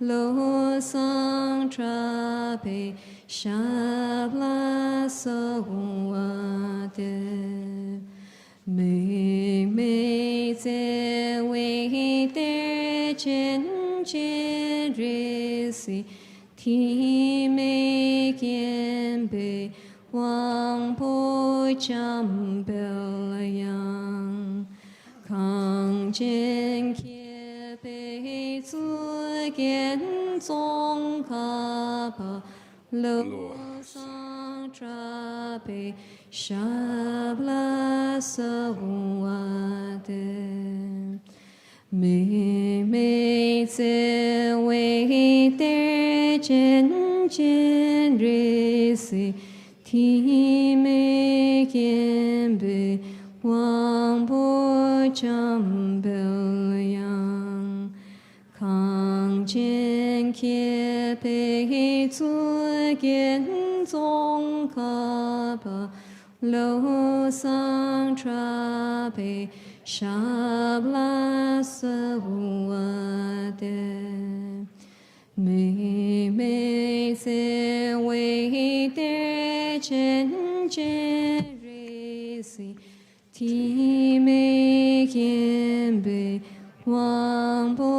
lo sang tra pe shabla so wa de me ze wei de chen chen re si ti me kien be wang po cham bel yang kang chen kie bei zu gen zong ka pa lo sang tra bei sha bla sa wa de me ze wei de chen chen re si ti me kien bei wang po cham bel yang kang chen kie bei zu gen zong ka pa lo sang tra bei sha bla sa wa de me ze wei de chen chen re si ti me kien bei wang po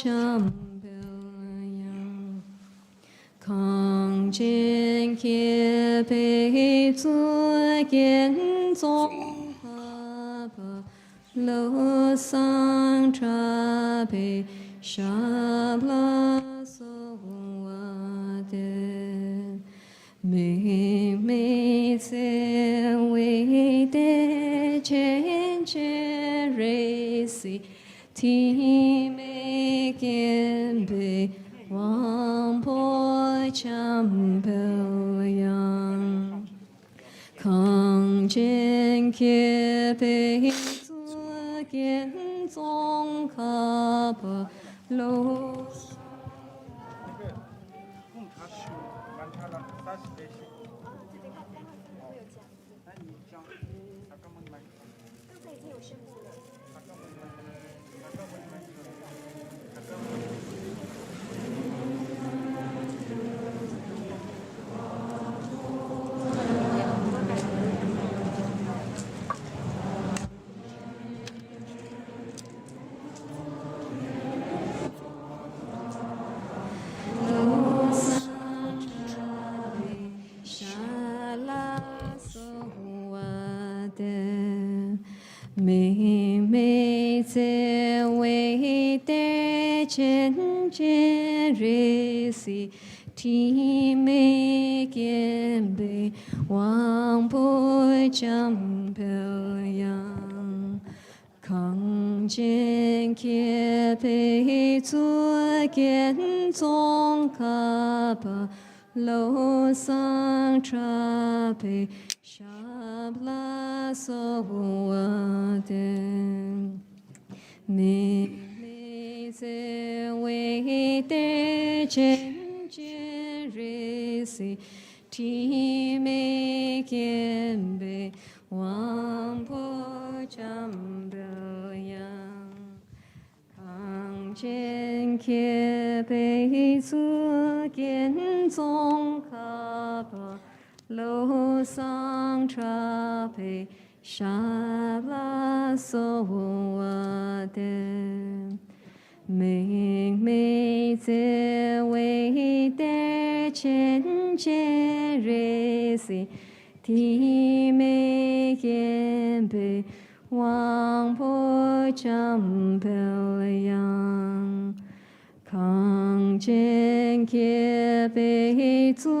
cham bel yang kang chen kie bei zu gen zong ka pa lo sang tra bei sha bla so wa de me ze wei de chen chen re si ti me kien bei wang po cham bel yang kang chen kie bei zu gen zong ka pa lo me ze wei de chen chen re si ti me kien bei wang po cham bel yang kang chen kie bei zu gen zong ka pa lo sang tra bei sha bla so wa de me ze wei de chen chen re si ti me kien bei wang po cham bel yang kang chen kie bei zu gen zong ka pa lo sang tra bei sha bla so wa de me ze wei de chen chen re si ti me kien bei wang po cham bel yang kang chen kie bei zu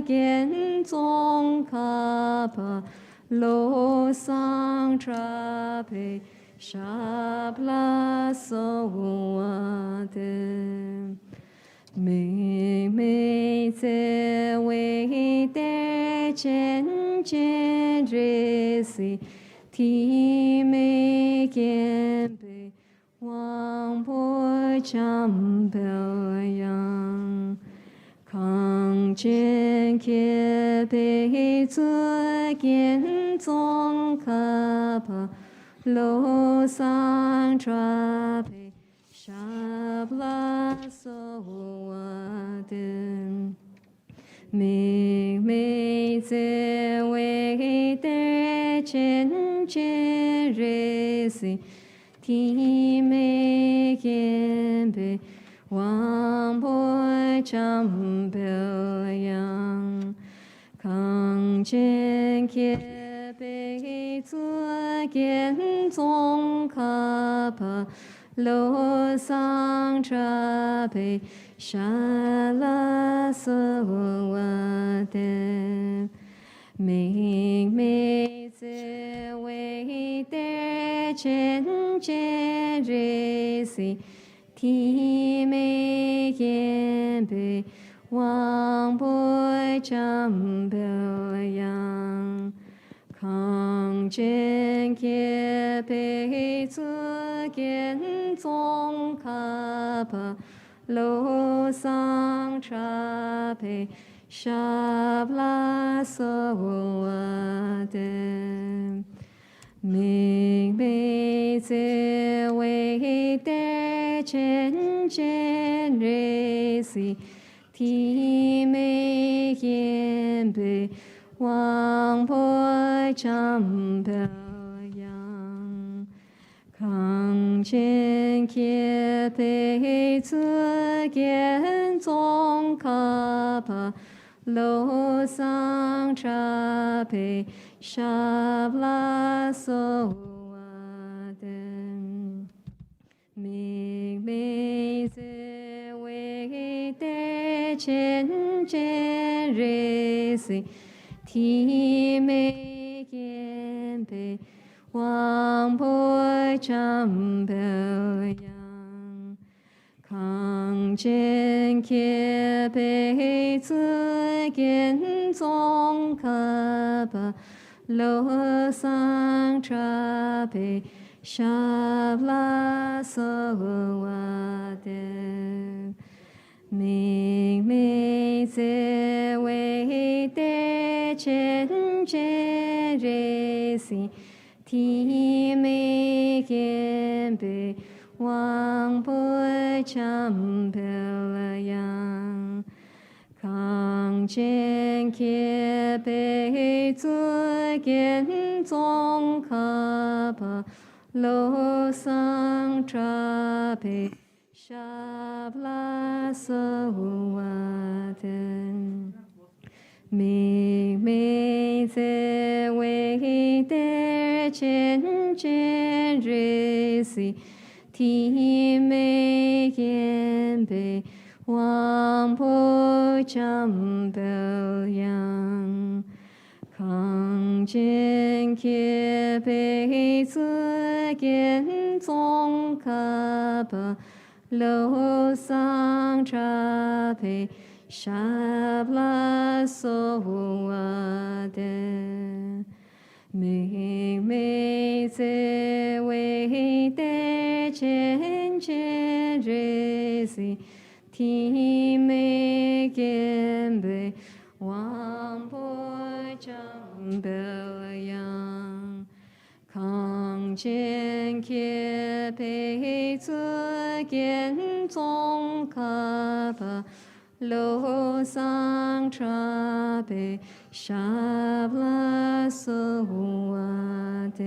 gen zong ka pa lo sang tra bei sha bla so wa de me ze wei de chen chen re si ti me kien bei wang po cham bel yang kang chen kie bei zu gen zong ka pa lo sang tra bei sha bla so wa de明昧自为的真真日行体美见被王波长表扬康健开被做见宗卡帕罗桑茶被沙拉索瓦的明媚自为的真真日行体美见被王波长表扬康健开被做见宗卡帕罗桑茶被沙拉索瓦的明媚自为的真真日行体美见被王波长表扬康健开被做见宗卡帕罗桑茶被沙拉索瓦的明媚自为的真真日行体美见被王波长表扬康健开被做见宗卡帕罗桑茶被沙拉索瓦的明媚自为的真真日行体美见被王波长表扬康健开被做见宗卡帕罗桑茶被沙拉索瓦的明媚自为的真真日行体美见被王波长表扬康健开被做见宗卡帕罗桑茶被沙拉索瓦的明媚自为的真真日行体美见被王波长表扬康健开被做见宗卡帕罗桑茶被沙拉索瓦的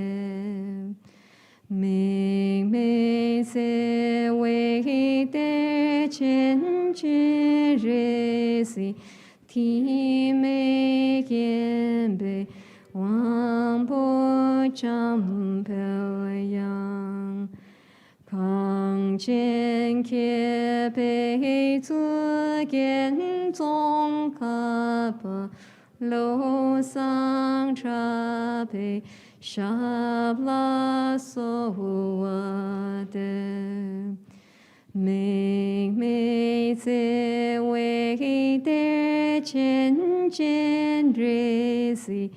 明媚自为的真真日行体美见被王波长表扬康健开被做见宗卡帕罗桑茶被沙拉索瓦的明媚自为的真真日行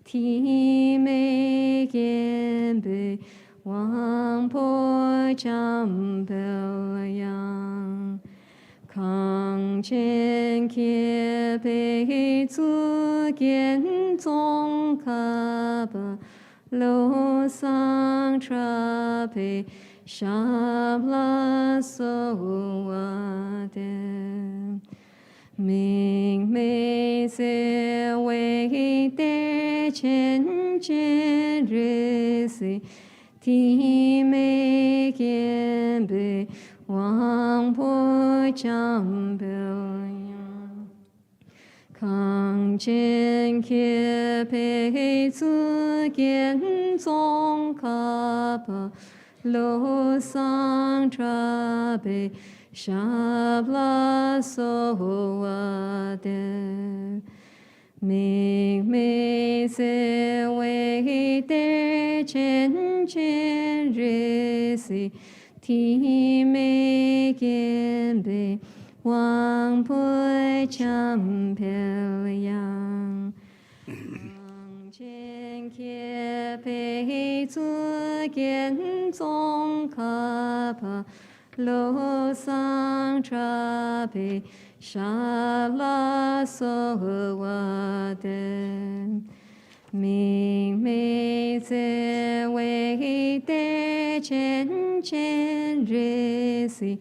体美见被王波长表扬康健开被做见宗卡帕罗桑茶被 Shabla Soade Ming Mei Se Wei De Chen Chen Re Si Ti Mei Gen Bei Wang Po Chang Yang Kang Chen Ke Pei Zu Gen Zong Ka Pa Lo Sang Tra Bei Shabla Soade Ming Mei Se Wei De Chen Chen Re Si Ti Mei Gen Bei Wang Po Chang Yang Kang Chen Ke Pei Zu Gen Zong Ka Pa Lo Sang Tra Bei Shabla Soade Ming Mei Se Wei De Chen Chen Re Si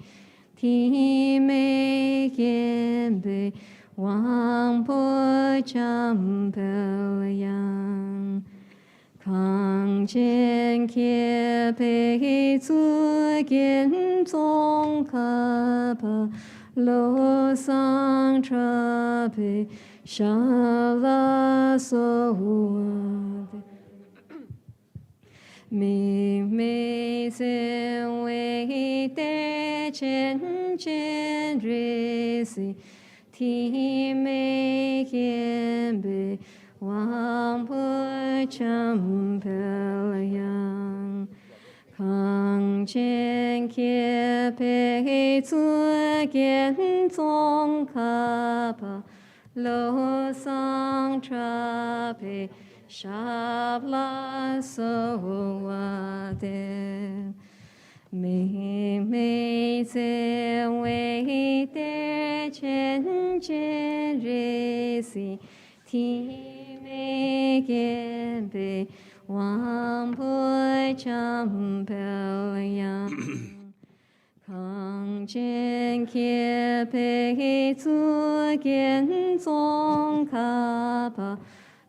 Ti Mei Gen Bei Wang Po Chang Yang Kang Chen Ke Pei Zu Gen Zong Ka Pa Lo Sang Tra Bei Shabla Soade Ming Mei Se Wei De Chen Chen Re Si Ti Mei Gen Bei Wang Po Chang Yang Kang Chen Ke Pei Zu Gen Zong Ka Pa Lo Sang Tra Bei Shabla Soade Ming Mei Se Wei De Chen Chen Re Si Ti Mei Gen Bei Wang Po Chang Yang Kang Chen Ke Pei Zu Gen Zong Ka Pa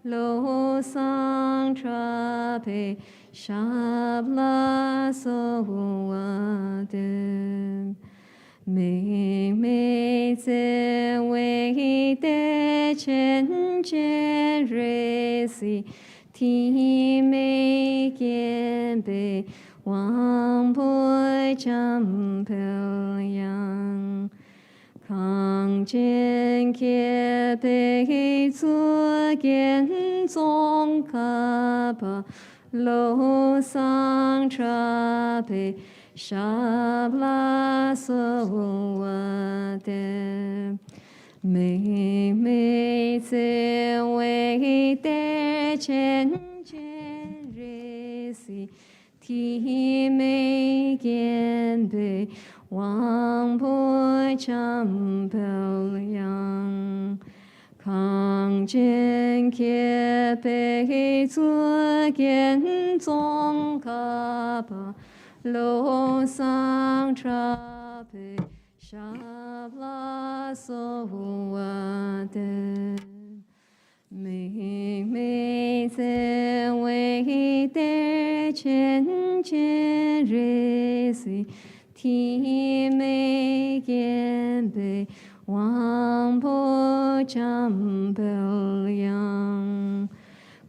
Lo Sang Tra Bei Shabla Soade Ming Mei Se Wei De Chen Chen Re Si Ti Mei Gen Bei Wang Po Chang Yang Kang Chen Ke Pei Zu Gen Zong Ka Pa Lo Sang Tra Bei Shabla Soade Ming Mei Se Wei De Chen Chen Re Si Ti Mei Gen Bei Wang Po Chang Yang Kang Chen Ke Pei Zu Gen Zong Ka Pa Lo Sang Tra Bei Shabla Soade Ming Mei Se Wei De Chen Chen Re Si Ti Mei Gen Bei Wang Po Chang Yang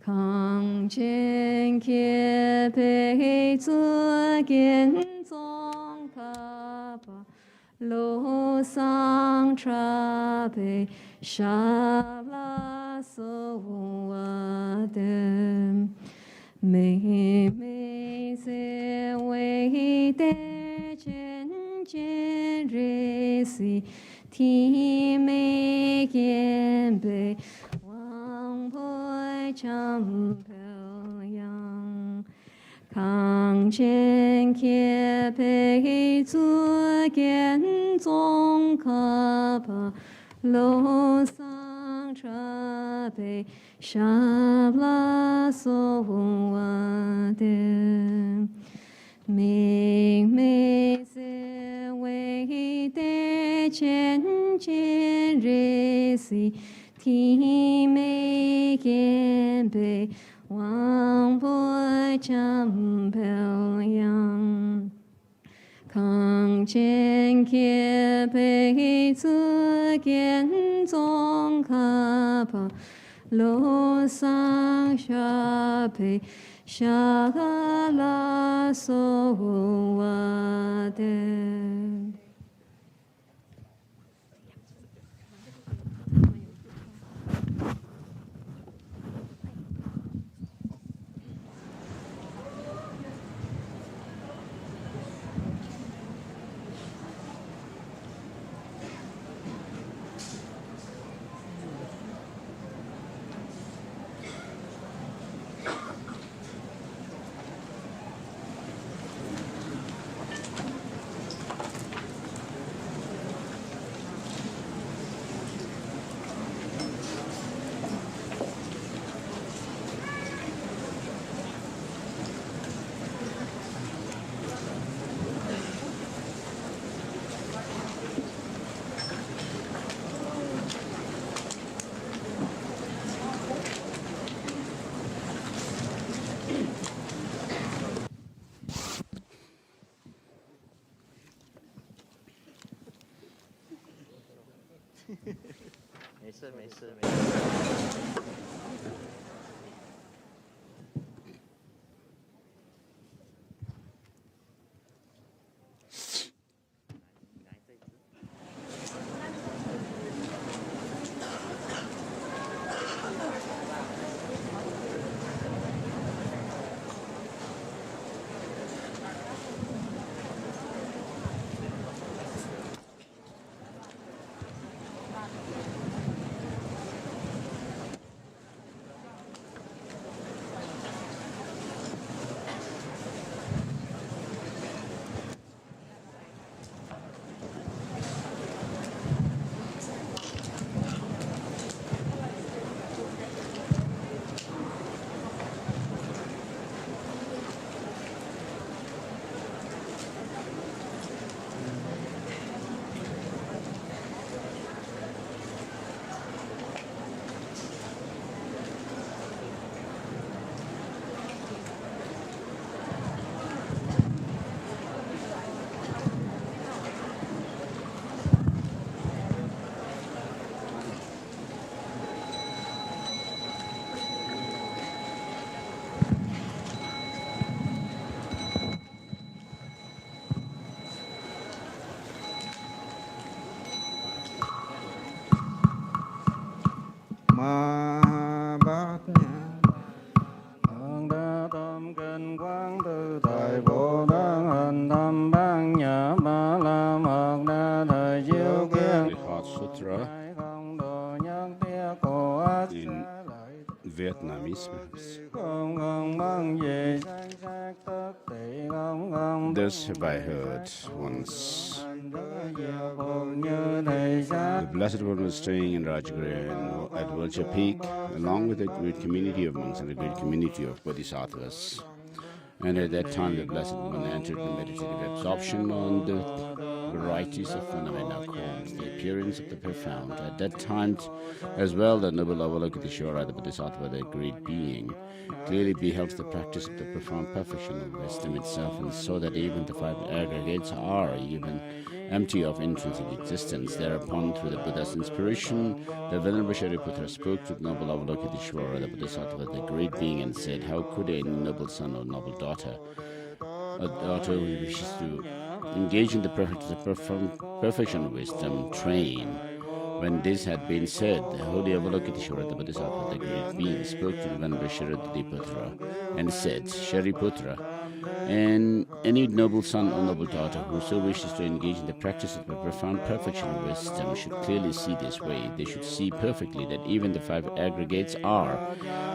Kang Chen Ke Pei Zu Gen Zong Ka Pa Lo Sang Tra Bei Shabla Soade Ming Mei Se Wei De Chen Chen Re Si Ti Mei Gen Bei Wang Po Chang Yang Kang Chen Ke Pei Zu Gen Zong Ka Pa Lo Sang Tra Bei Shabla Soade 明媚是为的渐渐日息，体美兼备，望不长漂洋。康健开配自见中卡帕，路上下配下拉索瓦的。没事没事。Sutra in Vietnamese perhaps. This have I heard once. The Blessed One was staying in Rajagriha at Vulture Peak, along with a great community of monks and a great community of bodhisattvas. And at that time, the Blessed One entered the meditative absorption on the varieties of phenomena called the appearance of the profound. At that time, as well, the noble Avalokiteshvara, the Bodhisattva, the great being, clearly beheld the practice of the profound perfection of wisdom itself, and saw that even the five aggregates are even empty of intrinsic existence. Thereupon, through the Buddha's inspiration, the Venerable Shariputra spoke to the noble Avalokiteshvara, the Bodhisattva, the great being, and said, "How could a noble son or noble daughter, a daughter who wishes to engage in the perfection of wisdom, train?" When this had been said, the holy Avalokiteshvara, the Bodhisattva, the great being, spoke to the Venerable Shariputra and said, "Shariputra, and any noble son or noble daughter who so wishes to engage in the practice of the profound perfection of wisdom should clearly see this way. They should see perfectly that even the five aggregates are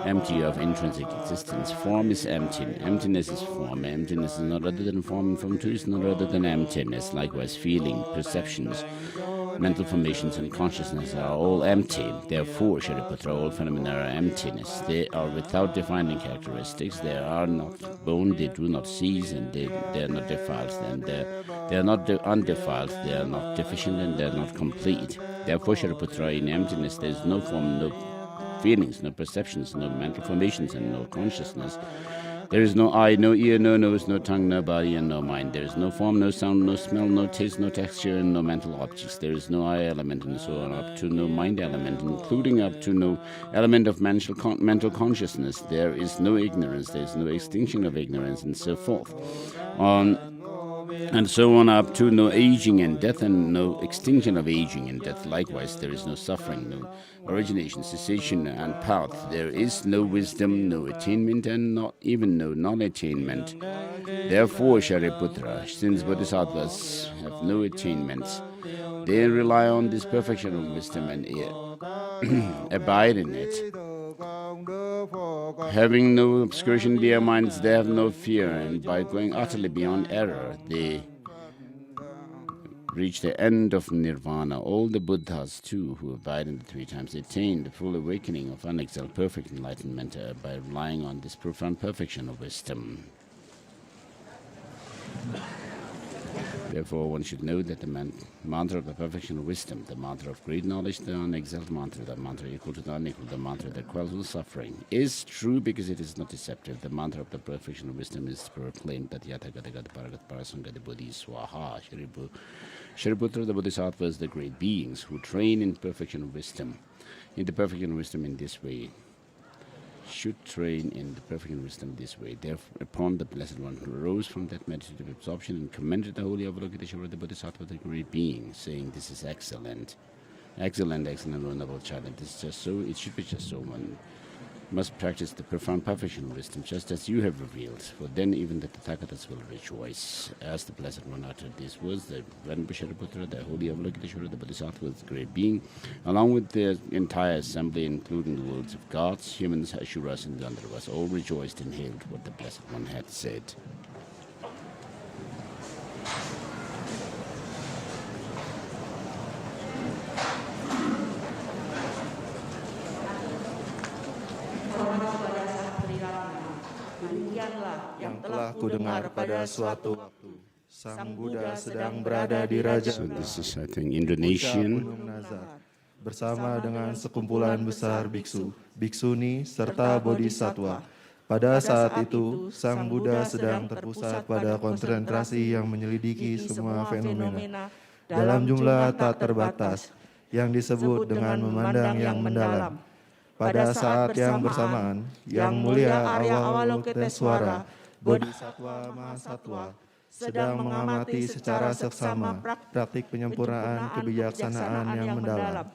empty of intrinsic existence. Form is empty. Emptiness is form. Emptiness is not other than form, and form too is not other than emptiness. Likewise, feeling, perceptions, mental formations and consciousness are all empty. Therefore, Shariputra, all phenomena are emptiness. They are without defining characteristics. They are not born, they do not cease, and they are not defiled. And they are not undefiled, they are not deficient, and they are not complete. Therefore, Shariputra, in emptiness, there is no form, no feelings, no perceptions, no mental formations, and no consciousness. There is no eye, no ear, no nose, no tongue, no body, and no mind. There is no form, no sound, no smell, no taste, no texture, and no mental objects. There is no eye element, and so on up to no mind element, including up to no element of mental consciousness. There is no ignorance, there is no extinction of ignorance, and so forth. And so on up to no aging and death, and no extinction of aging and death. Likewise, there is no suffering, no origination, cessation, and path. There is no wisdom, no attainment, and not even no non-attainment. Therefore, Shariputra, since bodhisattvas have no attainments, they rely on this perfection of wisdom and abide in it. Having no obscuration in their minds, they have no fear, and by going utterly beyond error, they reach the end of nirvana. All the Buddhas, too, who abide in the three times, attain the full awakening of unexcelled perfect enlightenment by relying on this profound perfection of wisdom. Therefore, one should know that the mantra of the perfection of wisdom, the mantra of great knowledge, the unexalted mantra, the mantra equal to the unequal, the mantra that quells all suffering, is true because it is not deceptive. The mantra of the perfection of wisdom is proclaimed that Yata Gata Gata Paragat Parasangati Bodhi Swaha. Shariputra, the Bodhisattvas, the great beings who train in perfection of wisdom, in the perfection of wisdom in this way, should train in the perfect wisdom this way. Therefore, upon the Blessed One who arose from that meditative absorption and commended the holy Avalokiteshvara, the Bodhisattva, the great being, saying, "This is excellent, excellent, excellent, wonderful child. And this is just so, it should be just so. One must practice the profound perfection of wisdom, just as you have revealed. For then even the Tathagatas will rejoice." As the Blessed One uttered these words, the Venerable Shariputra, the holy Avalokiteshvara, the Bodhisattva, the great being, along with the entire assembly, including the worlds of gods, humans, Ashuras, and Gandharvas, all rejoiced and hailed what the Blessed One had said. Yang telah kudengar pada suatu waktu, Sang Buddha sedang berada di Raja So this is, I think, Indonesian. Gunung Nazar, bersama dengan sekumpulan besar biksu, biksuni, serta bodhisattva. Pada saat itu, Sang Buddha sedang terpusat pada konsentrasi yang menyelidiki semua fenomena dalam jumlah tak terbatas, yang disebut dengan memandang yang mendalam. Pada saat yang bersamaan, Yang Mulia Avalokiteshvara, Bodhisattva Mahasattva, sedang mengamati secara seksama praktik penyempurnaan kebijaksanaan yang mendalam,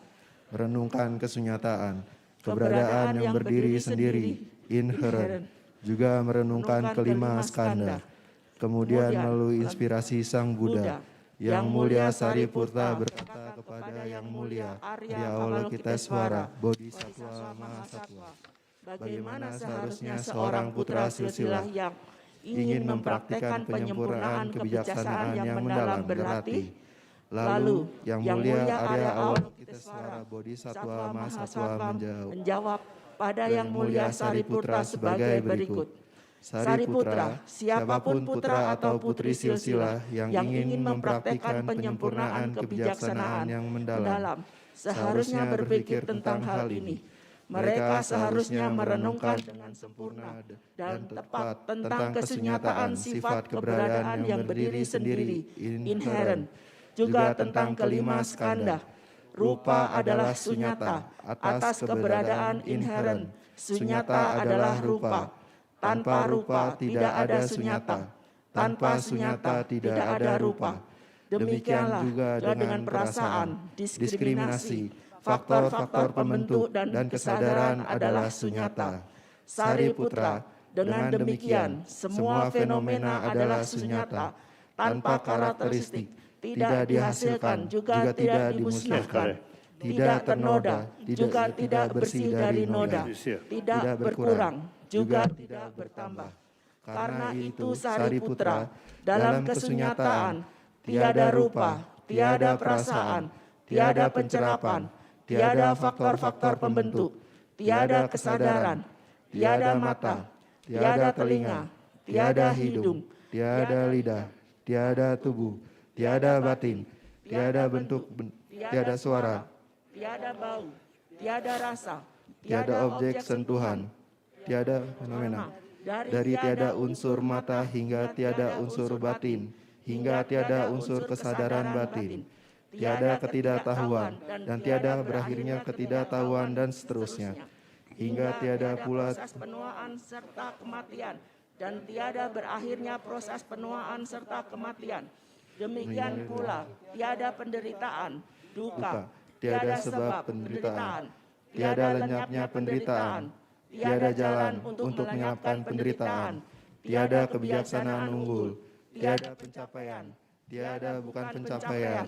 merenungkan kesunyataan, keberadaan yang berdiri sendiri, inherent, juga merenungkan kelima skanda. Kemudian melalui inspirasi Sang Buddha, Yang Mulia Sariputta berkata kepada Yang Mulia Arya Avalokiteshvara, Bodhisattva Mahasattva, bagaimana seharusnya seorang putra silsilah yang ingin mempraktikkan penyempurnaan kebijaksanaan yang mendalam berlatih. Lalu Yang Mulia Arya Avalokiteshvara, Bodhisattva Mahasattva menjawab pada Yang Mulia Sariputta sebagai berikut. Sariputra, siapapun putra atau putri silsilah yang ingin mempraktikkan penyempurnaan kebijaksanaan yang mendalam, seharusnya berpikir tentang hal ini. Mereka seharusnya merenungkan dengan sempurna dan tepat tentang kesunyataan sifat keberadaan yang berdiri sendiri, inherent, juga tentang kelima skanda. Rupa adalah sunyata, atas keberadaan inherent. Sunyata adalah rupa. Tanpa rupa tidak ada sunyata, tanpa sunyata tidak ada rupa. Demikianlah juga dengan perasaan, diskriminasi, faktor-faktor pembentuk dan kesadaran adalah sunyata. Sariputra, dengan demikian semua fenomena adalah sunyata, tanpa karakteristik, tidak dihasilkan juga tidak dimusnahkan, tidak ternoda juga tidak bersih dari noda, tidak berkurang juga tidak bertambah. Karena itu Sariputra, dalam kesunyataan, tiada rupa, tiada perasaan, tiada pencerapan, tiada faktor-faktor pembentuk, tiada kesadaran, tiada mata, tiada telinga, tiada hidung, tiada lidah, tiada tubuh, tiada batin, tiada bentuk, tiada suara, tiada bau, tiada rasa, tiada objek sentuhan, tiada fenomena. Dari tiada unsur mata hingga tiada unsur batin, hingga tiada unsur kesadaran batin, tiada ketidaktahuan, dan tiada berakhirnya ketidaktahuan, dan seterusnya. Hingga tiada pula proses penuaan serta kematian, dan tiada berakhirnya proses penuaan serta kematian. Demikian pula tiada penderitaan, duka, tiada sebab penderitaan, tiada lenyapnya penderitaan, tiada jalan untuk menyelapkan penderitaan, tiada kebijaksanaan unggul, tiada pencapaian, tiada bukan pencapaian.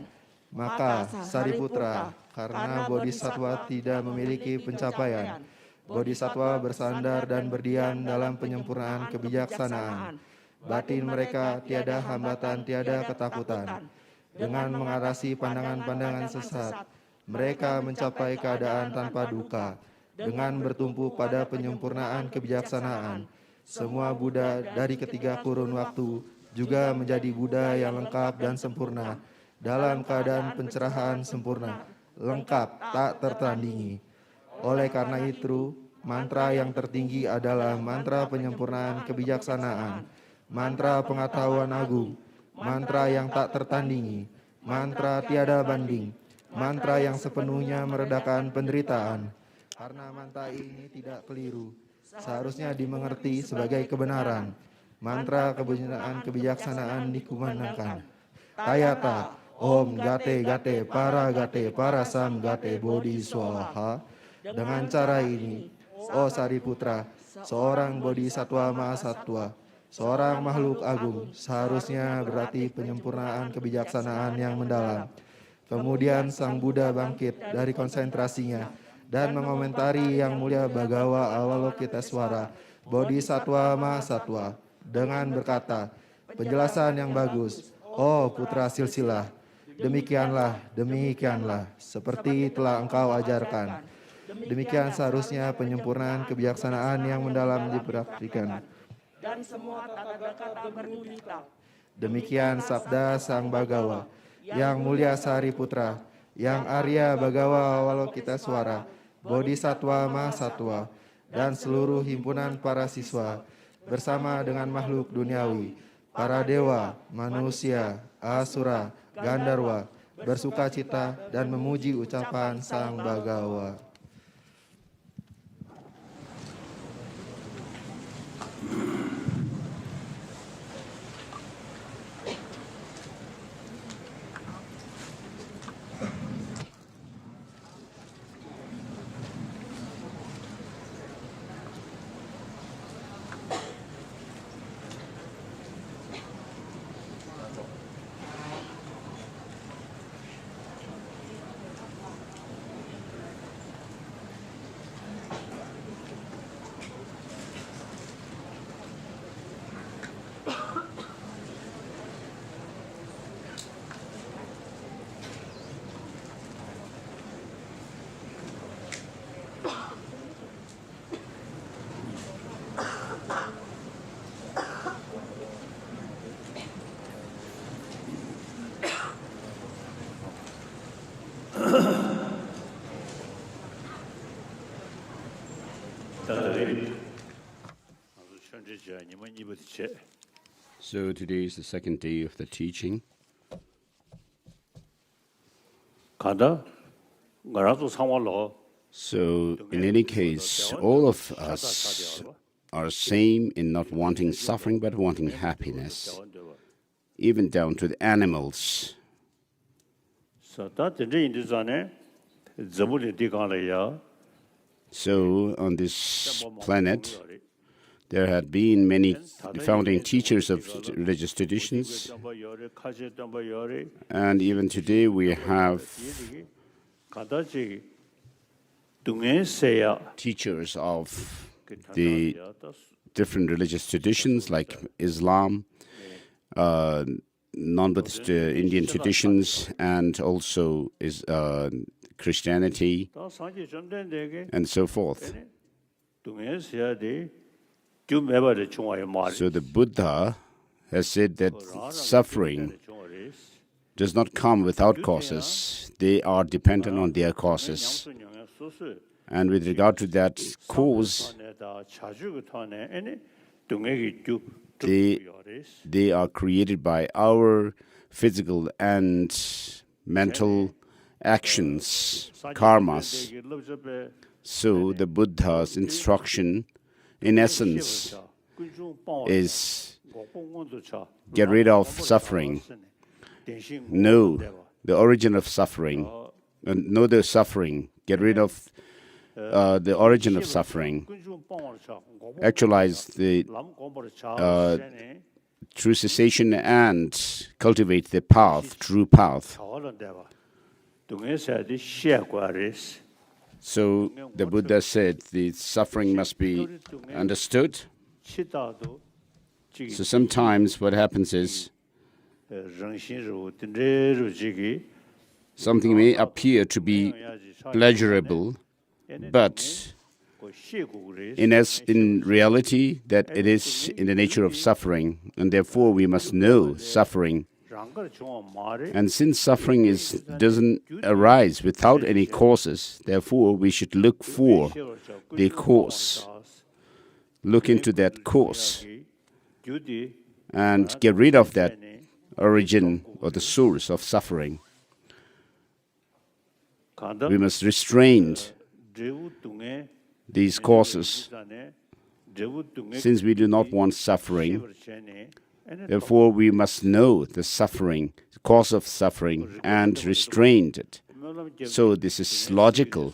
Maka Sariputra, karena bodhisattva tidak memiliki pencapaian, bodhisattva bersandar dan berdiam dalam penyempurnaan kebijaksanaan. Batin mereka tiada hambatan, tiada ketakutan. Dengan mengatasi pandangan-pandangan sesat, mereka mencapai keadaan tanpa duka. Dengan bertumpu pada penyempurnaan kebijaksanaan, semua Buddha dari ketiga kurun waktu juga menjadi Buddha yang lengkap dan sempurna, dalam keadaan pencerahan sempurna, lengkap, tak tertandingi. Oleh karena itu, mantra yang tertinggi adalah mantra penyempurnaan kebijaksanaan, mantra pengetahuan agung, mantra yang tak tertandingi, mantra tiada banding, mantra yang sepenuhnya meredakan penderitaan. Karena mantra ini tidak keliru, seharusnya dimengerti sebagai kebenaran. Mantra kebenaran kebijaksanaan dikumandangkan. Tayata, Om Gate Gate Para Sam Gate Bodhi Swaha. Dengan cara ini, oh Sariputra, seorang bodhisattva mahasatwa, seorang makhluk agung, seharusnya berarti penyempurnaan kebijaksanaan yang mendalam. Kemudian Sang Buddha bangkit dari konsentrasinya dan mengomentari yang mulia Bhagawa Avalokiteswara, Bodhisattva Mahasatwa, dengan berkata, penjelasan yang bagus, oh putra silsilah, demikianlah, seperti telah engkau ajarkan. Demikian seharusnya penyempurnaan kebijaksanaan yang mendalam dipraktikan. Dan semua kata-kata berdusta. Demikian sabda Sang Bhagawa, yang mulia Sariputra, yang Arya Bhagawa Avalokiteswara, Bodhisattva Mahasatwa, dan seluruh himpunan para siswa, bersama dengan makhluk duniawi, para dewa, manusia, asura, Gandharwa, bersuka cita dan memuji ucapan Sang Bhagawa. So today is the second day of the teaching. So in any case, all of us are same in not wanting suffering but wanting happiness, even down to the animals. So on this planet, there had been many founding teachers of religious traditions, and even today we have teachers of the different religious traditions like Islam, non-Buddhist Indian traditions and also is Christianity and so forth. So the Buddha has said that suffering does not come without causes. They are dependent on their causes. And with regard to that cause, they are created by our physical and mental actions, karmas. So the Buddha's instruction, in essence, is get rid of suffering. Know the origin of suffering. Know the suffering. Get rid of the origin of suffering. Actualize the true cessation and cultivate the path, true path. So the Buddha said the suffering must be understood. So sometimes what happens is something may appear to be pleasurable, but in reality that it is in the nature of suffering, and therefore we must know suffering. And since suffering doesn't arise without any causes, therefore we should look for the cause, look into that cause, and get rid of that origin or the source of suffering. We must restrain these causes, since we do not want suffering. Therefore, we must know the suffering, the cause of suffering, and restrain it. So this is logical.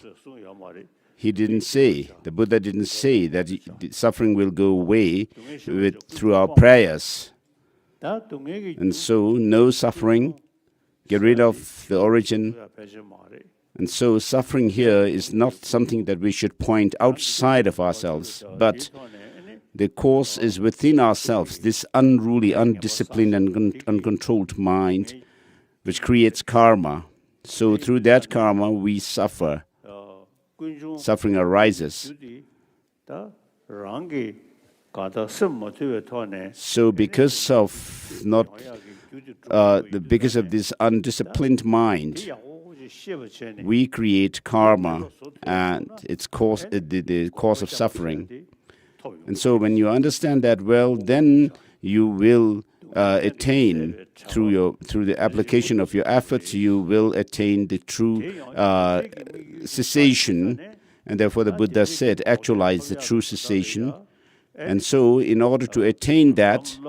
He didn't say, the Buddha didn't say that the suffering will go away through our prayers. And so, no suffering, get rid of the origin. And so, suffering here is not something that we should point outside of ourselves, but the cause is within ourselves, this unruly, undisciplined, and uncontrolled mind, which creates karma. So through that karma, we suffer. Suffering arises. So because of this undisciplined mind, we create karma, and it's the cause of suffering. And so when you understand that well, then you will attain, through the application of your efforts, you will attain the true cessation. And therefore the Buddha said, actualize the true cessation. And so in order to attain that,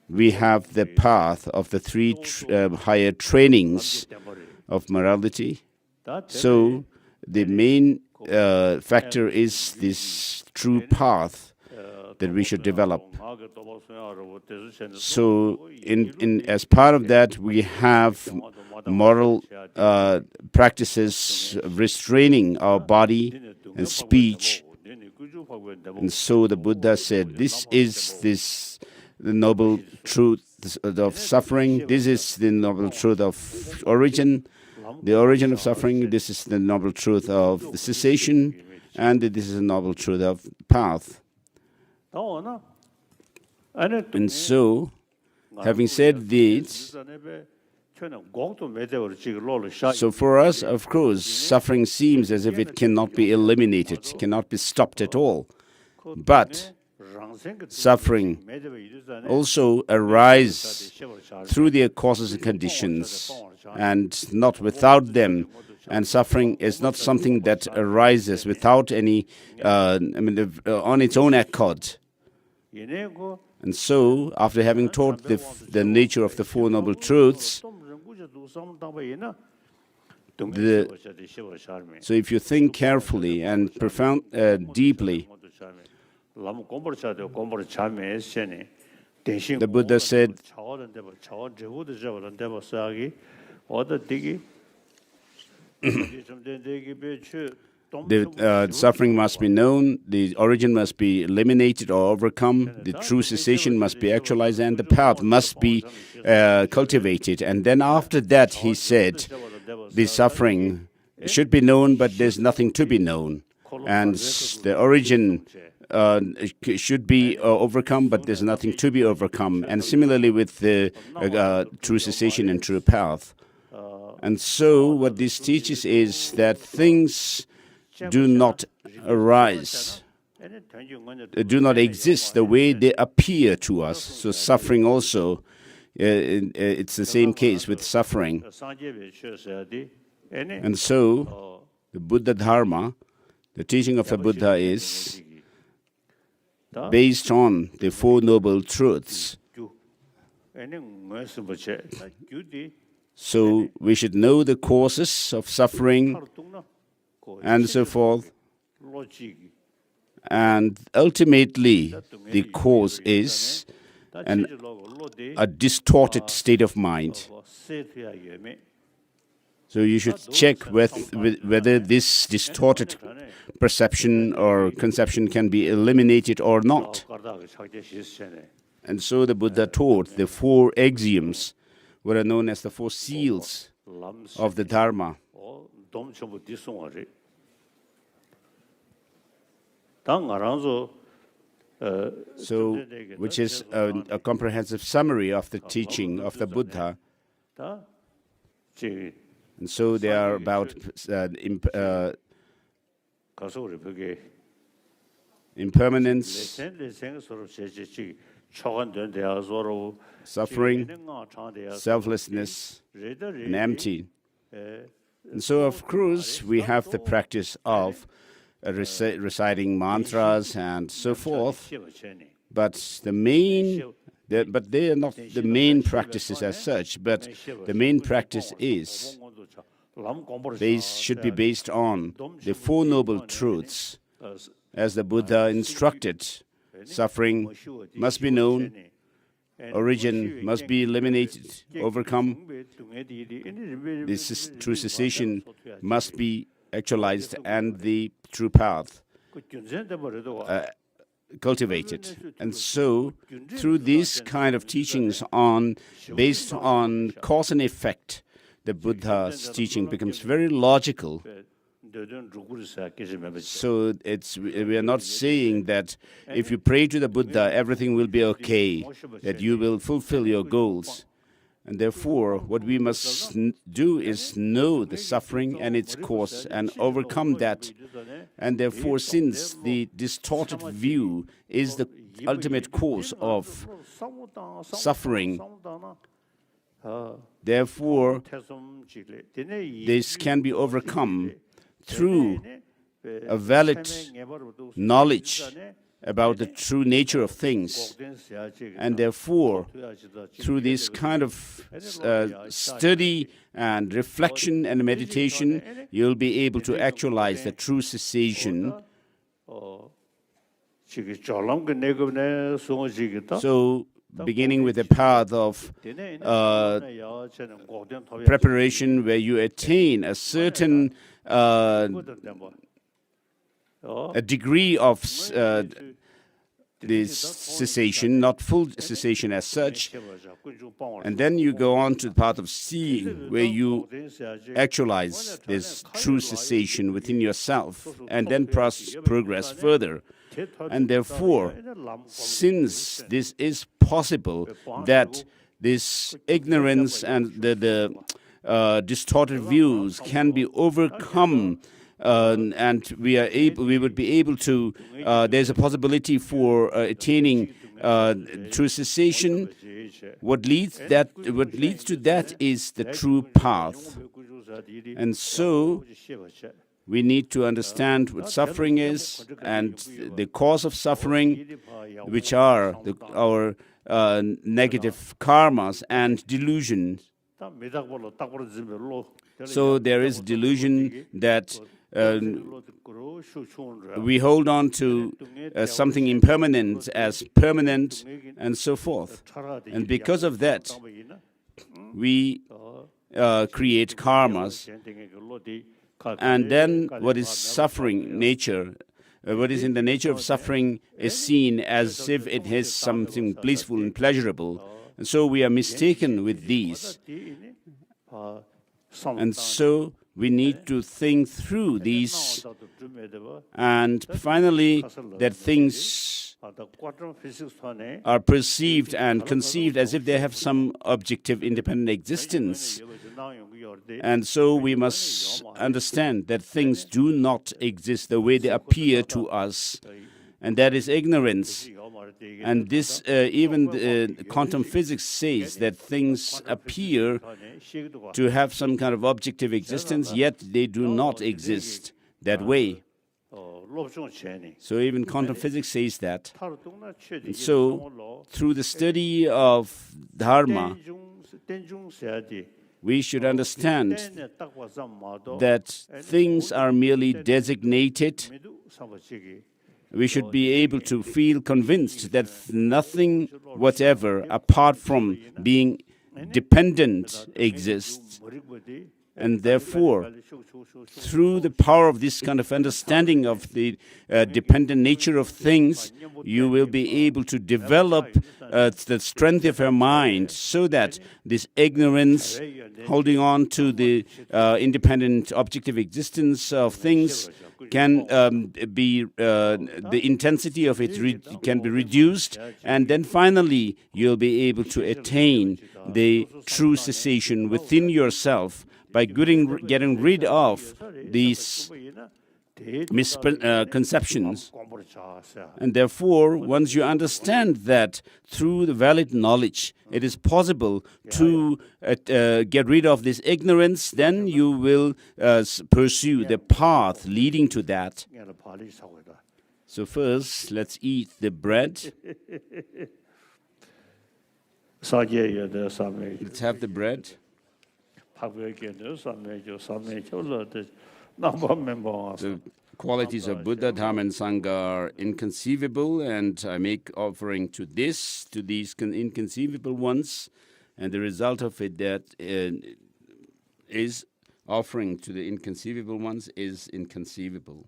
we have the path of the three higher trainings of morality. So the main factor is this true path that we should develop. So as part of that, we have moral practices restraining our body and speech. And so the Buddha said, this is the noble truth of suffering. This is the noble truth of origin. The origin of suffering, this is the noble truth of the cessation, and this is the noble truth of path. And so, having said this, so for us, of course, suffering seems as if it cannot be eliminated, cannot be stopped at all. But suffering also arises through their causes and conditions, and not without them. And suffering is not something that arises without any, on its own accord. And so, after having taught the nature of the Four Noble Truths, so if you think carefully and deeply, the Buddha said, the suffering must be known, the origin must be eliminated or overcome, the true cessation must be actualized, and the path must be cultivated. And then after that, he said, the suffering should be known, but there's nothing to be known. And the origin should be overcome, but there's nothing to be overcome. And similarly with the true cessation and true path. And so what this teaches is that things do not arise, do not exist the way they appear to us. So suffering also, it's the same case with suffering. And so the Buddha Dharma, the teaching of the Buddha is based on the Four Noble Truths. So we should know the causes of suffering and so forth. And ultimately, the cause is a distorted state of mind. So you should check whether this distorted perception or conception can be eliminated or not. And so the Buddha taught the four axioms, what are known as the four seals of the Dharma. So, which is a comprehensive summary of the teaching of the Buddha. And so they are about impermanence, suffering, selflessness, and empty. And so, of course, we have the practice of reciting mantras and so forth, but they are not the main practices as such. But the main practice should be based on the Four Noble Truths, as the Buddha instructed. Suffering must be known, origin must be eliminated, overcome. This true cessation must be actualized, and the true path cultivated. And so, through these kind of teachings based on cause and effect, the Buddha's teaching becomes very logical. So we are not saying that if you pray to the Buddha, everything will be okay, that you will fulfill your goals. And therefore, what we must do is know the suffering and its cause and overcome that. And therefore, since the distorted view is the ultimate cause of suffering, therefore, this can be overcome through a valid knowledge about the true nature of things. And therefore, through this kind of study and reflection and meditation, you'll be able to actualize the true cessation. So, beginning with a path of preparation where you attain a certain a degree of this cessation, not full cessation as such, and then you go on to the path of seeing, where you actualize this true cessation within yourself, and then progress further. And therefore, since this is possible, that this ignorance and the distorted views can be overcome, and we would be able to. There's a possibility for attaining true cessation. What leads to that is the true path, and so we need to understand what suffering is and the cause of suffering, which are our negative karmas and delusions. So there is delusion that we hold on to something impermanent as permanent and so forth. And because of that, we create karmas. And then what is suffering nature, what is in the nature of suffering is seen as if it has something blissful and pleasurable. And so we are mistaken with these. And so we need to think through these. And finally, that things are perceived and conceived as if they have some objective independent existence. And so we must understand that things do not exist the way they appear to us. And that is ignorance. And this, even quantum physics says that things appear to have some kind of objective existence, yet they do not exist that way. So even quantum physics says that. And so through the study of Dharma, we should understand that things are merely designated. We should be able to feel convinced that nothing whatever apart from being dependent exists. And therefore, through the power of this kind of understanding of the dependent nature of things, you will be able to develop the strength of your mind so that this ignorance, holding on to the independent objective existence of things, can be the intensity of it can be reduced, and then finally you'll be able to attain the true cessation within yourself by getting rid of these misconceptions. And therefore, once you understand that through the valid knowledge it is possible to get rid of this ignorance, then you will pursue the path leading to that. So first, let's eat the bread. Let's have the bread. The qualities of Buddha, Dharma, and Sangha are inconceivable, and I make offering to these inconceivable ones, and the result of it that is offering to the inconceivable ones is inconceivable.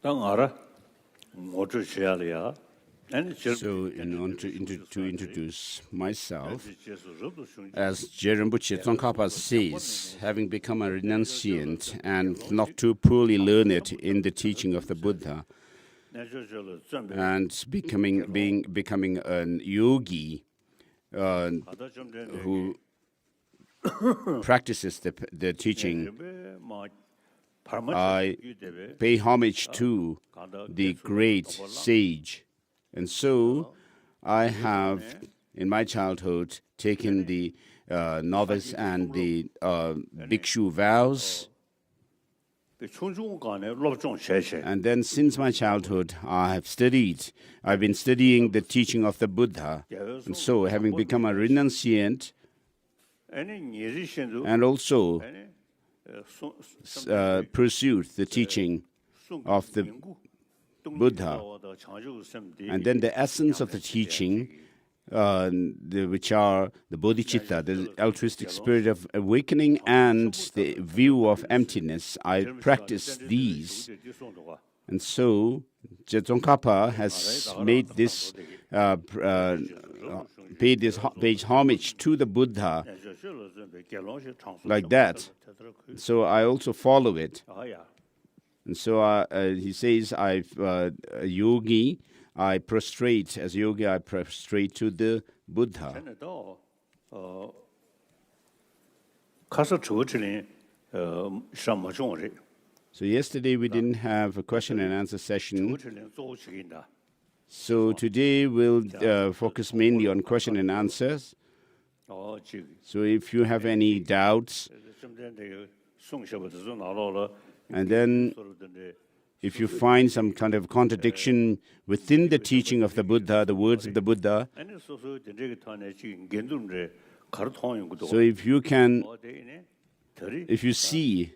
So, in order to introduce myself, as Rinpoche Tsongkhapa says, having become a renunciant and not too poorly learned in the teaching of the Buddha, and becoming a yogi who practices the teaching, I pay homage to the great sage. And so I have, in my childhood, taken the novice and the bhikshu vows. And then since my childhood, I've been studying the teaching of the Buddha. And so, having become a renunciant, and also pursued the teaching of the Buddha, and then the essence of the teaching, which are the bodhicitta, the altruistic spirit of awakening, and the view of emptiness, I practice these. And so, Tsongkhapa has made this, paid this homage to the Buddha like that. So I also follow it. And so he says, a yogi, I prostrate, as a yogi, I prostrate to the Buddha. So yesterday we didn't have a question and answer session. So today we'll focus mainly on question and answers. So if you have any doubts, and then if you find some kind of contradiction within the teaching of the Buddha, the words of the Buddha, so if you see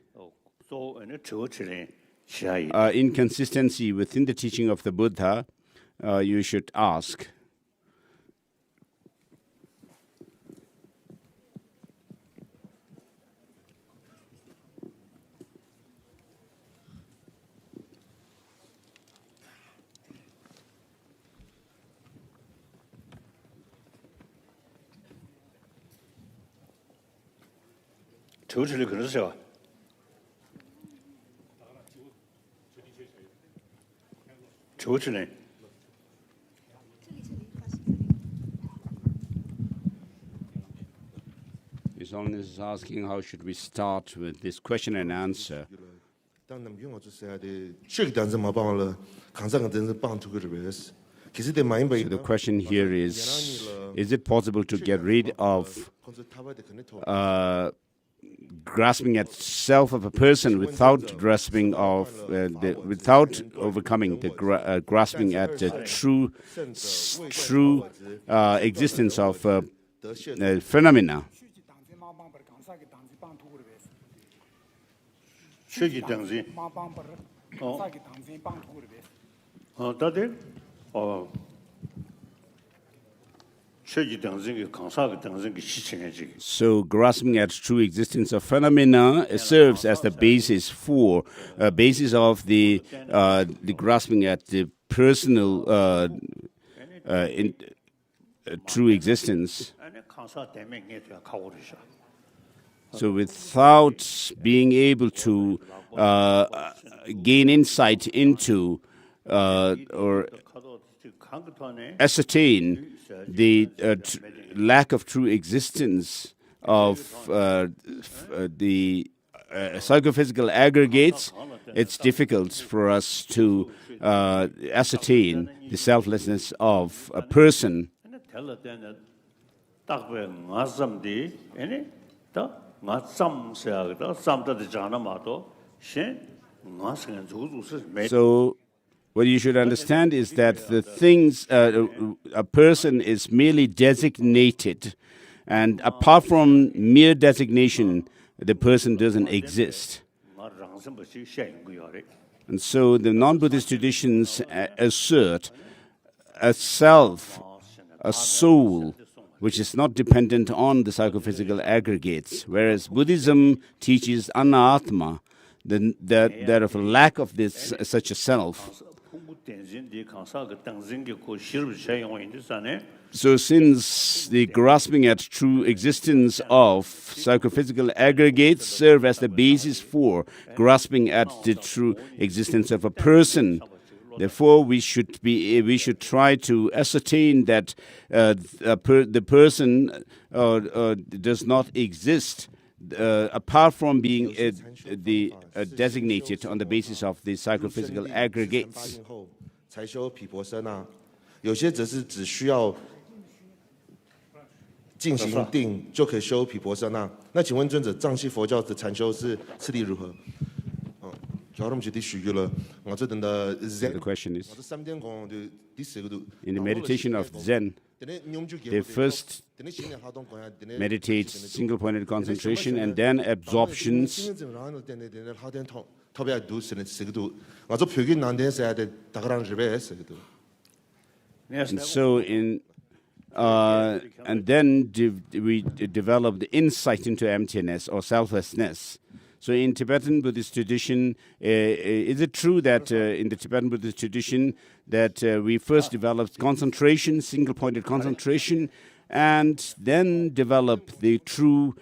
inconsistency within the teaching of the Buddha, you should ask. 조치를 그러세요. 조치네. His Holiness is asking how should we start with this question and answer. So the question here is it possible to get rid of grasping at self of a person without grasping of without overcoming the grasping at the true existence of phenomena? So grasping at true existence of phenomena serves as the basis for basis of the grasping at the personal true existence. So without being able to gain insight into or ascertain the lack of true existence of the psychophysical aggregates, it's difficult for us to ascertain the selflessness of a person. So what you should understand is that the things, a person is merely designated, and apart from mere designation, the person doesn't exist. And so the non-Buddhist traditions assert a self, a soul, which is not dependent on the psychophysical aggregates, whereas Buddhism teaches anatma, that of a lack of this such a self. So since the grasping at true existence of psychophysical aggregates serve as the basis for grasping at the true existence of a person, therefore we should try to ascertain that the person does not exist apart from being designated on the basis of the psychophysical aggregates. The question is, in the meditation of Zen, they first meditate single-pointed concentration and then absorptions. And so and then we develop the insight into emptiness or selflessness. So in Tibetan Buddhist tradition, is it true that in the Tibetan Buddhist tradition that we first developed concentration, single-pointed concentration, and then develop the true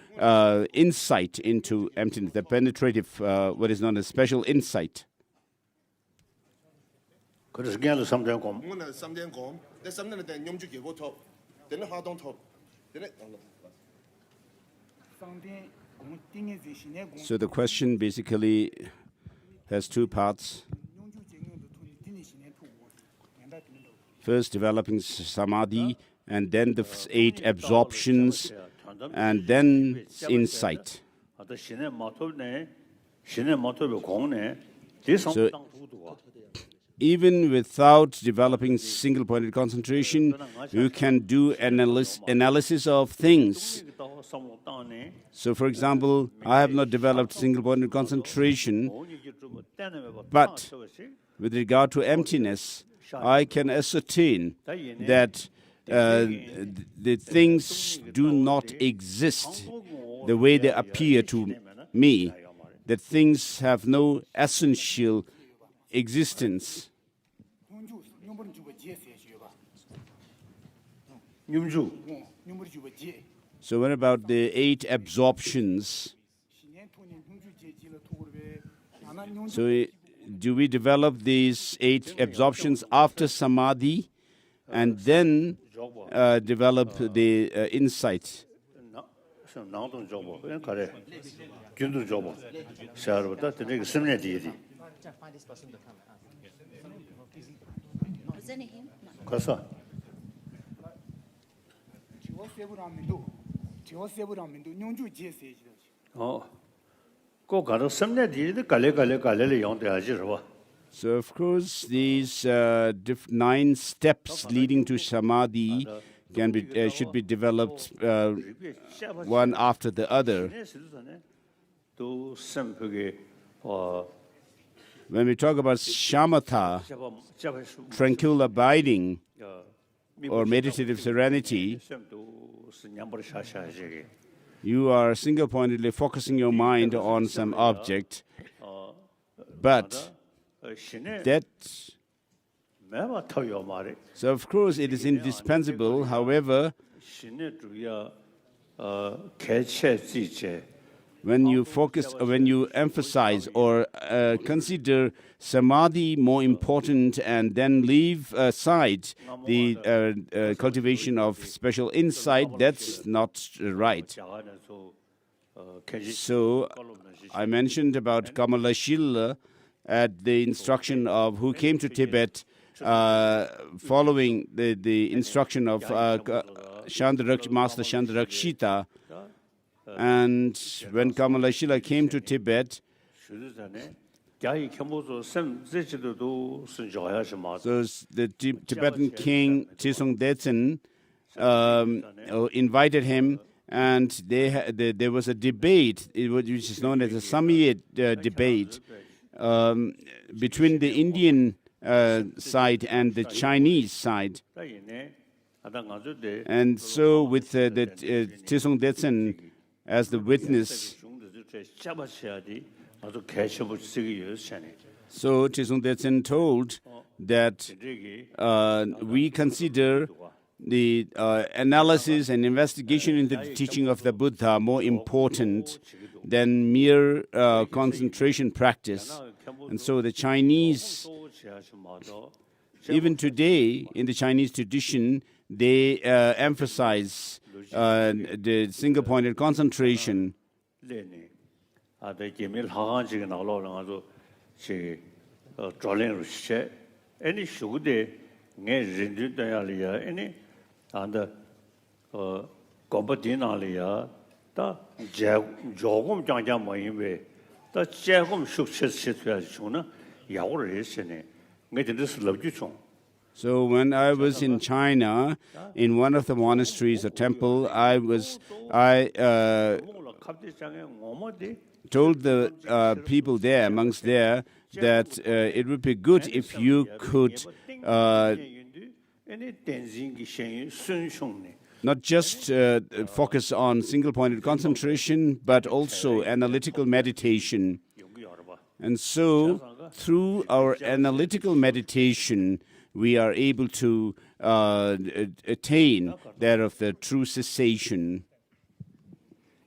insight into emptiness, the penetrative, what is known as special insight? So the question basically has two parts. First, developing samadhi, and then the 8 absorptions, and then insight. So even without developing single-pointed concentration, you can do analysis of things. So, for example, I have not developed single-pointed concentration, but with regard to emptiness, I can ascertain that the things do not exist the way they appear to me, that things have no essential existence. So what about the 8 absorptions? So do we develop these 8 absorptions after samadhi and then develop the insight? So, of course, these 9 steps leading to samadhi should be developed one after the other. When we talk about shamatha, tranquil abiding, or meditative serenity, you are single-pointedly focusing your mind on some object, but so of course it is indispensable. However, when you emphasize or consider samadhi more important and then leave aside the cultivation of special insight, that's not right. So I mentioned about Kamalashila at the instruction of who came to Tibet following the instruction of Master Chandrakirti. And when Kamalashila came to Tibet, so the Tibetan king Chisung Detsen invited him, and there was a debate, which is known as a Samyed debate, between the Indian side and the Chinese side. And so with the Chisung Detsen as the witness, so Chisung Detsen told that we consider the analysis and investigation into the teaching of the Buddha more important than mere concentration practice. And so the Chinese, even today in the Chinese tradition, they emphasize the single-pointed concentration. 또 조금 숙제해야지 저는 야구를 했으니 내가 loved you. So when I was in China, in one of the monasteries or temple, I told the people there, monks there, that it would be good if you could not just focus on single-pointed concentration, but also analytical meditation. And so, through our analytical meditation, we are able to attain that of the true cessation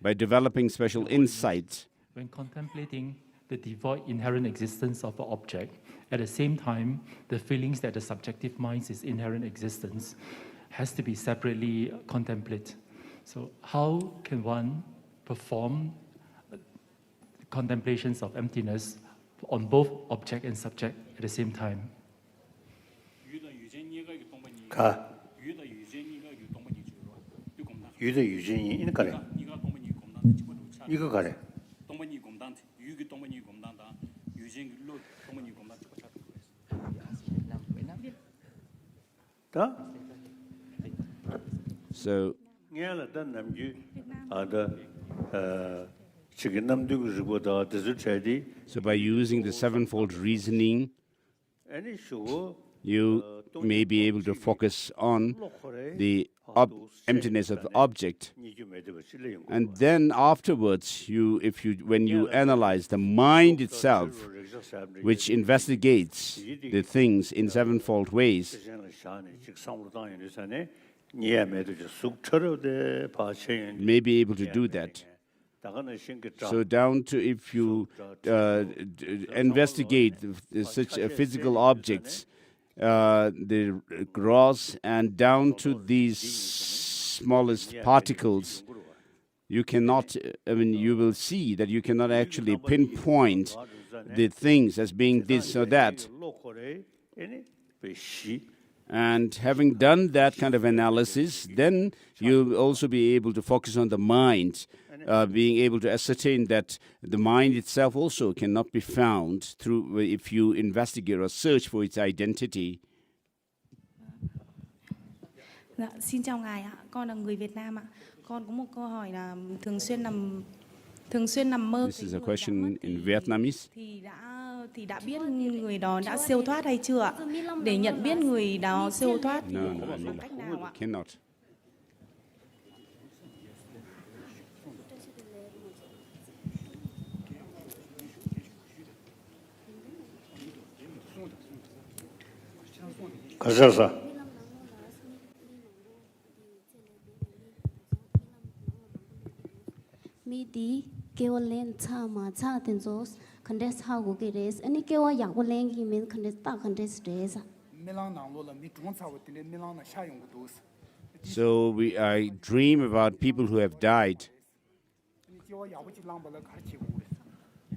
by developing special insight. When contemplating the devoid inherent existence of an object, at the same time, the feelings that the subjective mind is inherent existence has to be separately contemplated. So how can one perform contemplations of emptiness on both object and subject at the same time? 이거 가래. So, so by using the sevenfold reasoning, you may be able to focus on the emptiness of the object. And then afterwards, when you analyze the mind itself, which investigates the things in sevenfold ways, may be able to do that. So down to if you investigate such physical objects, the gross, and down to these smallest particles, you cannot, you will see that you cannot actually pinpoint the things as being this or that. And having done that kind of analysis, then you'll also be able to focus on the mind, being able to ascertain that the mind itself also cannot be found through if you investigate or search for its identity. Dạ, xin chào ngài ạ, con là người Việt Nam ạ. Con có một câu hỏi là thường xuyên nằm mơ. This is a question in Vietnamese. Thì đã biết người đó đã siêu thoát hay chưa ạ? Để nhận biết người đó siêu thoát thì có cách nào ạ? Cannot. 가셔서 Midi kêu lên cha mà cha tên Jos condes how go get is any kêu yak go lên gi men condes ta condes des. So I dream about people who have died.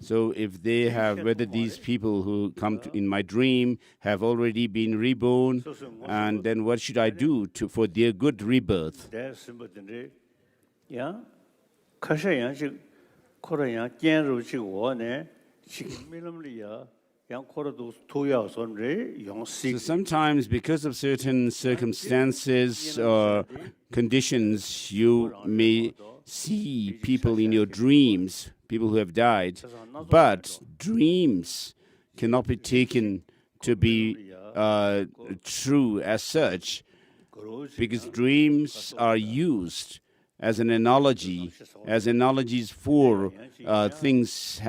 So if they have, whether these people who come in my dream have already been reborn, and then what should I do for their good rebirth? So sometimes because of certain circumstances or conditions, you may see people in your dreams, people who have died, but dreams cannot be taken to be true as such, because dreams are used as an analogy, as analogies for things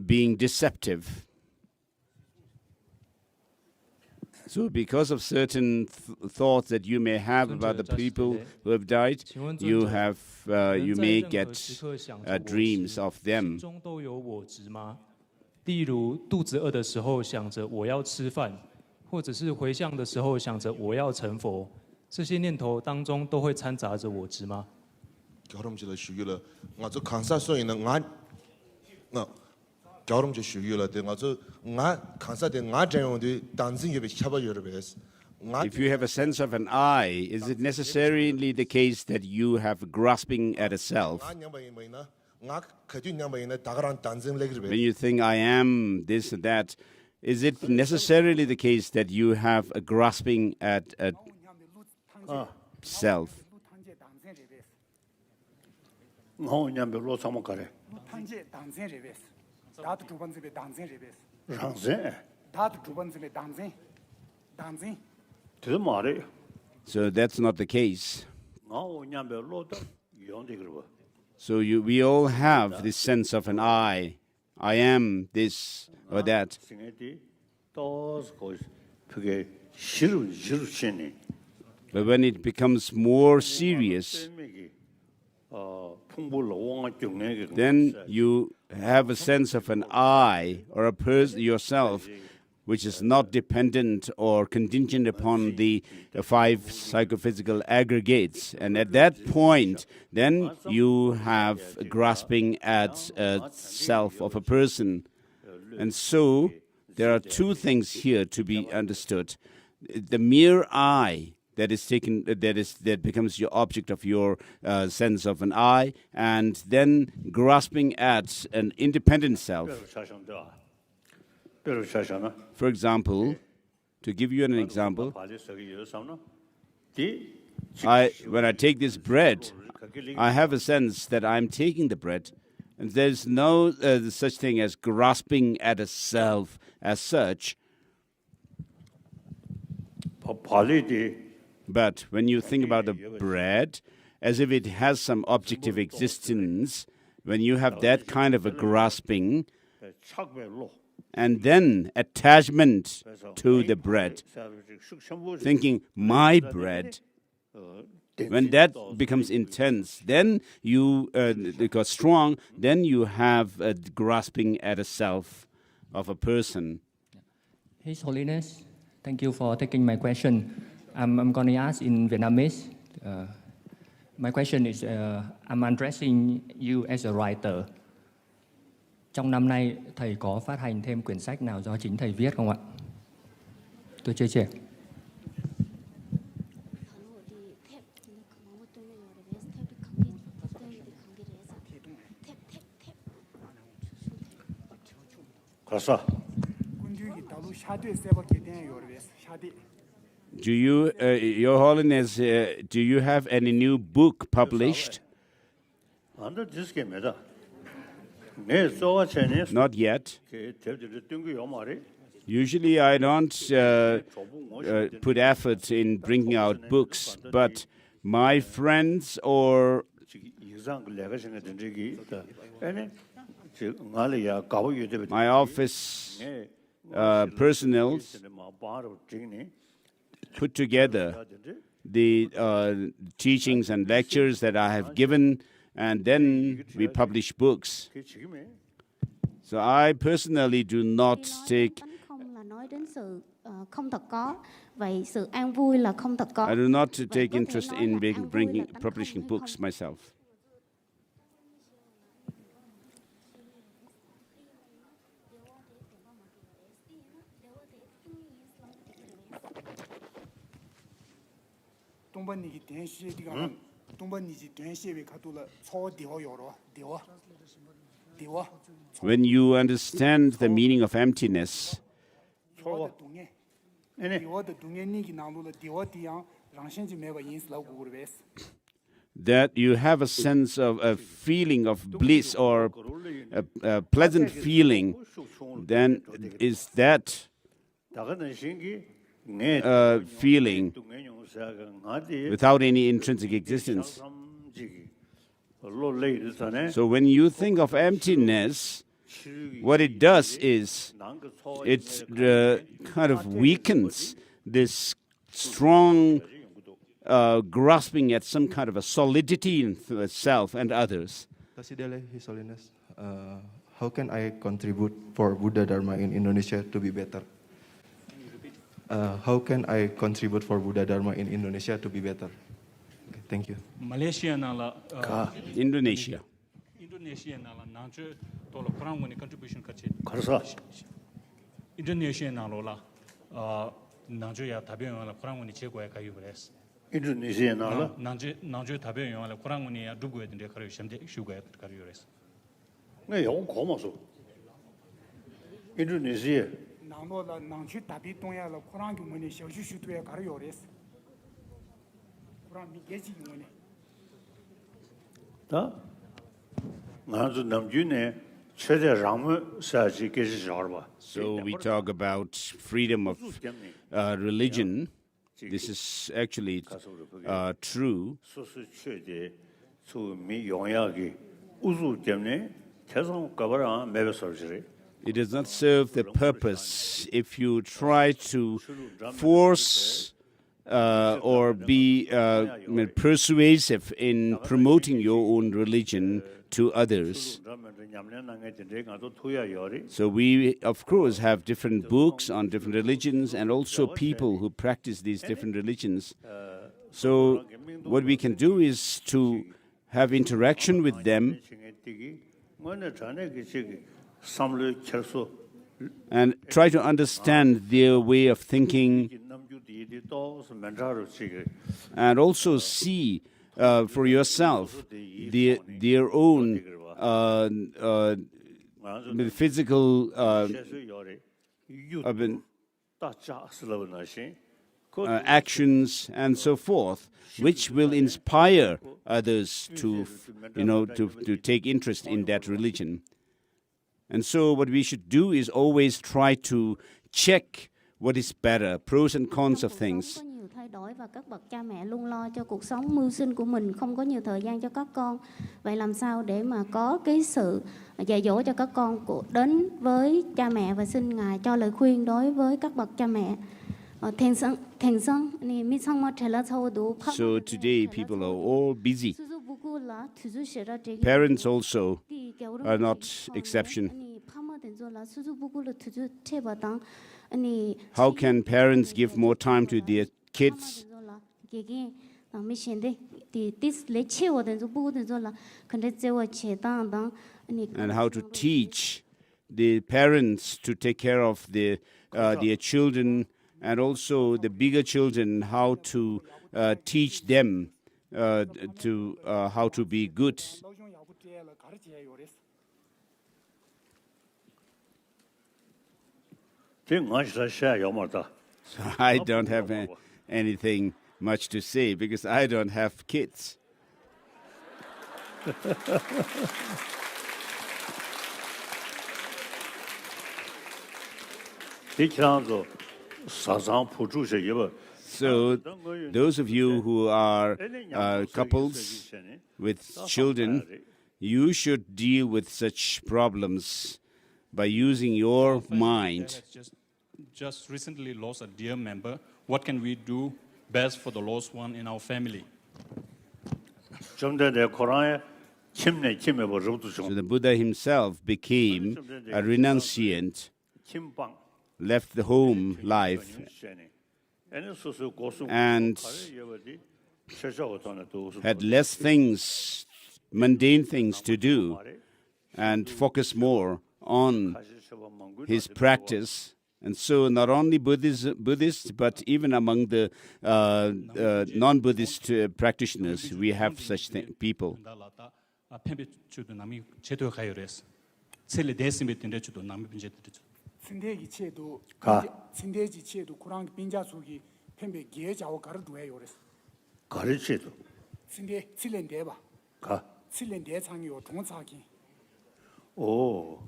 being deceptive. So because of certain thoughts that you may have about the people who have died, you may get dreams of them. 例如肚子饿的时候想着我要吃饭，或者是回向的时候想着我要成佛，这些念头当中都会掺杂着我执吗？ If you have a sense of an I, is it necessarily the case that you have grasping at a self? When you think I am this and that, is it necessarily the case that you have a grasping at a self? So that's not the case. So we all have this sense of an I am this or that. But when it becomes more serious, then you have a sense of an I or a person yourself, which is not dependent or contingent upon the 5 psychophysical aggregates. And at that point, then you have a grasping at a self of a person. And so there are 2 things here to be understood. The mere I that is taken, that becomes your object of your sense of an I, and then grasping at an independent self. For example, to give you an example, when I take this bread, I have a sense that I'm taking the bread, and there's no such thing as grasping at a self as such. But when you think about the bread, as if it has some objective existence, when you have that kind of a grasping, and then attachment to the bread, thinking, my bread, when that becomes intense, then you become strong, then you have a grasping at a self of a person. His Holiness, thank you for taking my question. I'm going to ask in Vietnamese. My question is, I'm addressing you as a writer. Trong năm nay, Thầy có phát hành thêm quyển sách nào do chính Thầy viết không ạ? Tôi chia sẻ. Do you, Your Holiness, do you have any new book published? Not yet. Usually I don't put effort in bringing out books, but my friends or my office personnel put together the teachings and lectures that I have given, and then we publish books. So I personally do not take... I do not take interest in publishing books myself. When you understand the meaning of emptiness, that you have a sense of a feeling of bliss or a pleasant feeling, then is that feeling without any intrinsic existence. So when you think of emptiness, what it does is it kind of weakens this strong grasping at some kind of a solidity in itself and others. His Holiness, how can I contribute for Buddha Dharma in Indonesia to be better? How can I contribute for Buddha Dharma in Indonesia to be better? Okay, thank you. Indonesia. Indonesia contribution Indonesia ngay yaw ko ma so Indonesia nanglo la nangchu tabi tongya la Quran gi mone xiaoxu shu tuya gar yo res Quran mi ge ji mone da ngāzu namju ne chede rāmu sāji ge ji jar ba So we talk about freedom of religion. This is actually true. so su chede so mi yongya gi uzu temne 계속 가봐라 매번 설치래 It does not serve the purpose if you try to force or be persuasive in promoting your own religion to others. So we, of course, have different books on different religions and also people who practice these different religions. So what we can do is to have interaction with them and try to understand their way of thinking and also see for yourself their own physical actions and so forth, which will inspire others to take interest in that religion. And so what we should do is always try to check what is better, pros and cons of things. Thay đổi và các bậc cha mẹ luôn lo cho cuộc sống mưu sinh của mình, không có nhiều thời gian cho các con. Vậy làm sao để mà có cái sự dạy dỗ cho các con đến với cha mẹ và xin Ngài cho lời khuyên đối với các bậc cha mẹ. So today people are all busy. Parents also are not exception. How can parents give more time to their kids? And how to teach the parents to take care of their children, and also the bigger children, how to teach them to how to be good. So I don't have anything much to say because I don't have kids. So those of you who are couples with children, you should deal with such problems by using your mind. Just recently lost a dear member. What can we do best for the lost one in our family? So the Buddha himself became a renunciant, left the home life, and had less things, mundane things to do, and focus more on his practice. And so not only Buddhists, but even among the non-Buddhist practitioners, we have such people. Oh.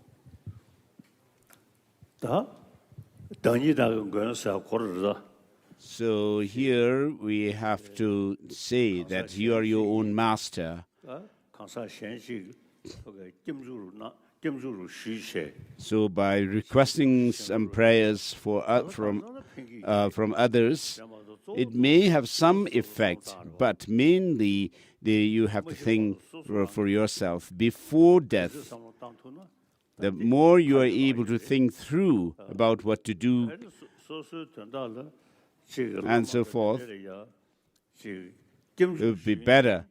So here we have to say that you are your own master. So by requesting some prayers from others, it may have some effect, but mainly you have to think for yourself before death. The more you are able to think through about what to do and so forth, it will be better.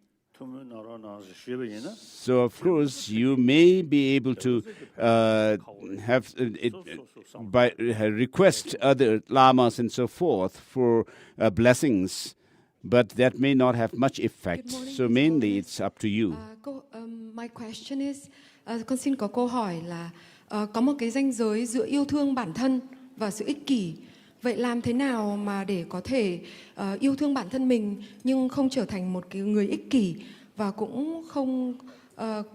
So, of course, you may be able to request other lamas and so forth for blessings, but that may not have much effect. So mainly it's up to you. My question is, Con xin có câu hỏi là có một cái ranh giới giữa yêu thương bản thân và sự ích kỷ. Vậy làm thế nào mà để có thể yêu thương bản thân mình nhưng không trở thành một cái người ích kỷ, và cũng không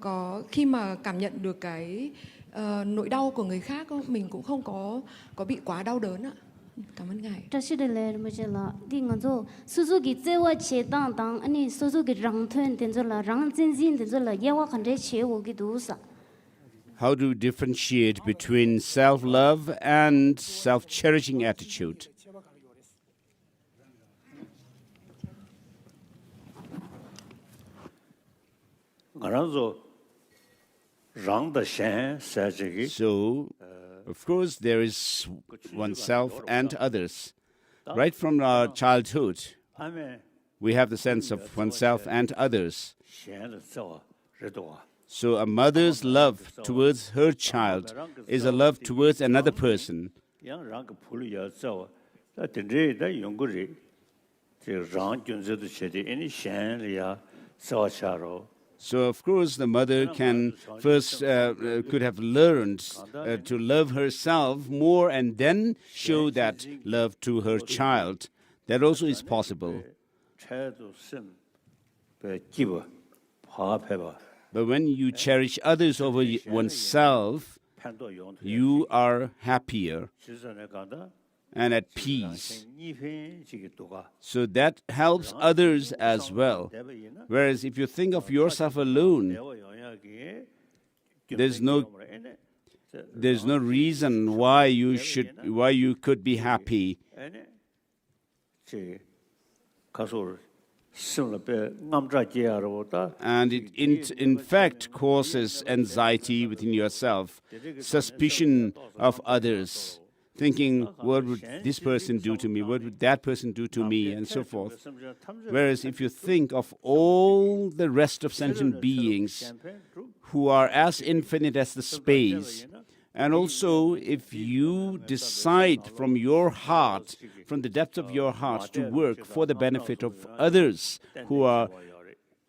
có khi mà cảm nhận được cái nỗi đau của người khác, mình cũng không có bị quá đau đớn ạ. Cảm ơn ngài. Cho sư đề mà chỉ là đi ngon rồi Suzuki chế wa chế tăng tăng anh Suzuki răng thuyền tiền rồi là răng chân chân tiền rồi là yêu wa khẩn chế chế wo cái đủ sa. How do you differentiate between self-love and self-cherishing attitude? So, of course, there is oneself and others. Right from our childhood, we have the sense of oneself and others. So a mother's love towards her child is a love towards another person. So, of course, the mother can first could have learned to love herself more and then show that love to her child. That also is possible. But when you cherish others over oneself, you are happier and at peace. So that helps others as well. Whereas if you think of yourself alone, there's no reason why you could be happy. And it in fact causes anxiety within yourself, suspicion of others, thinking, what would this person do to me? What would that person do to me? And so forth. Whereas if you think of all the rest of sentient beings who are as infinite as the space, and also if you decide from your heart, from the depth of your heart, to work for the benefit of others who are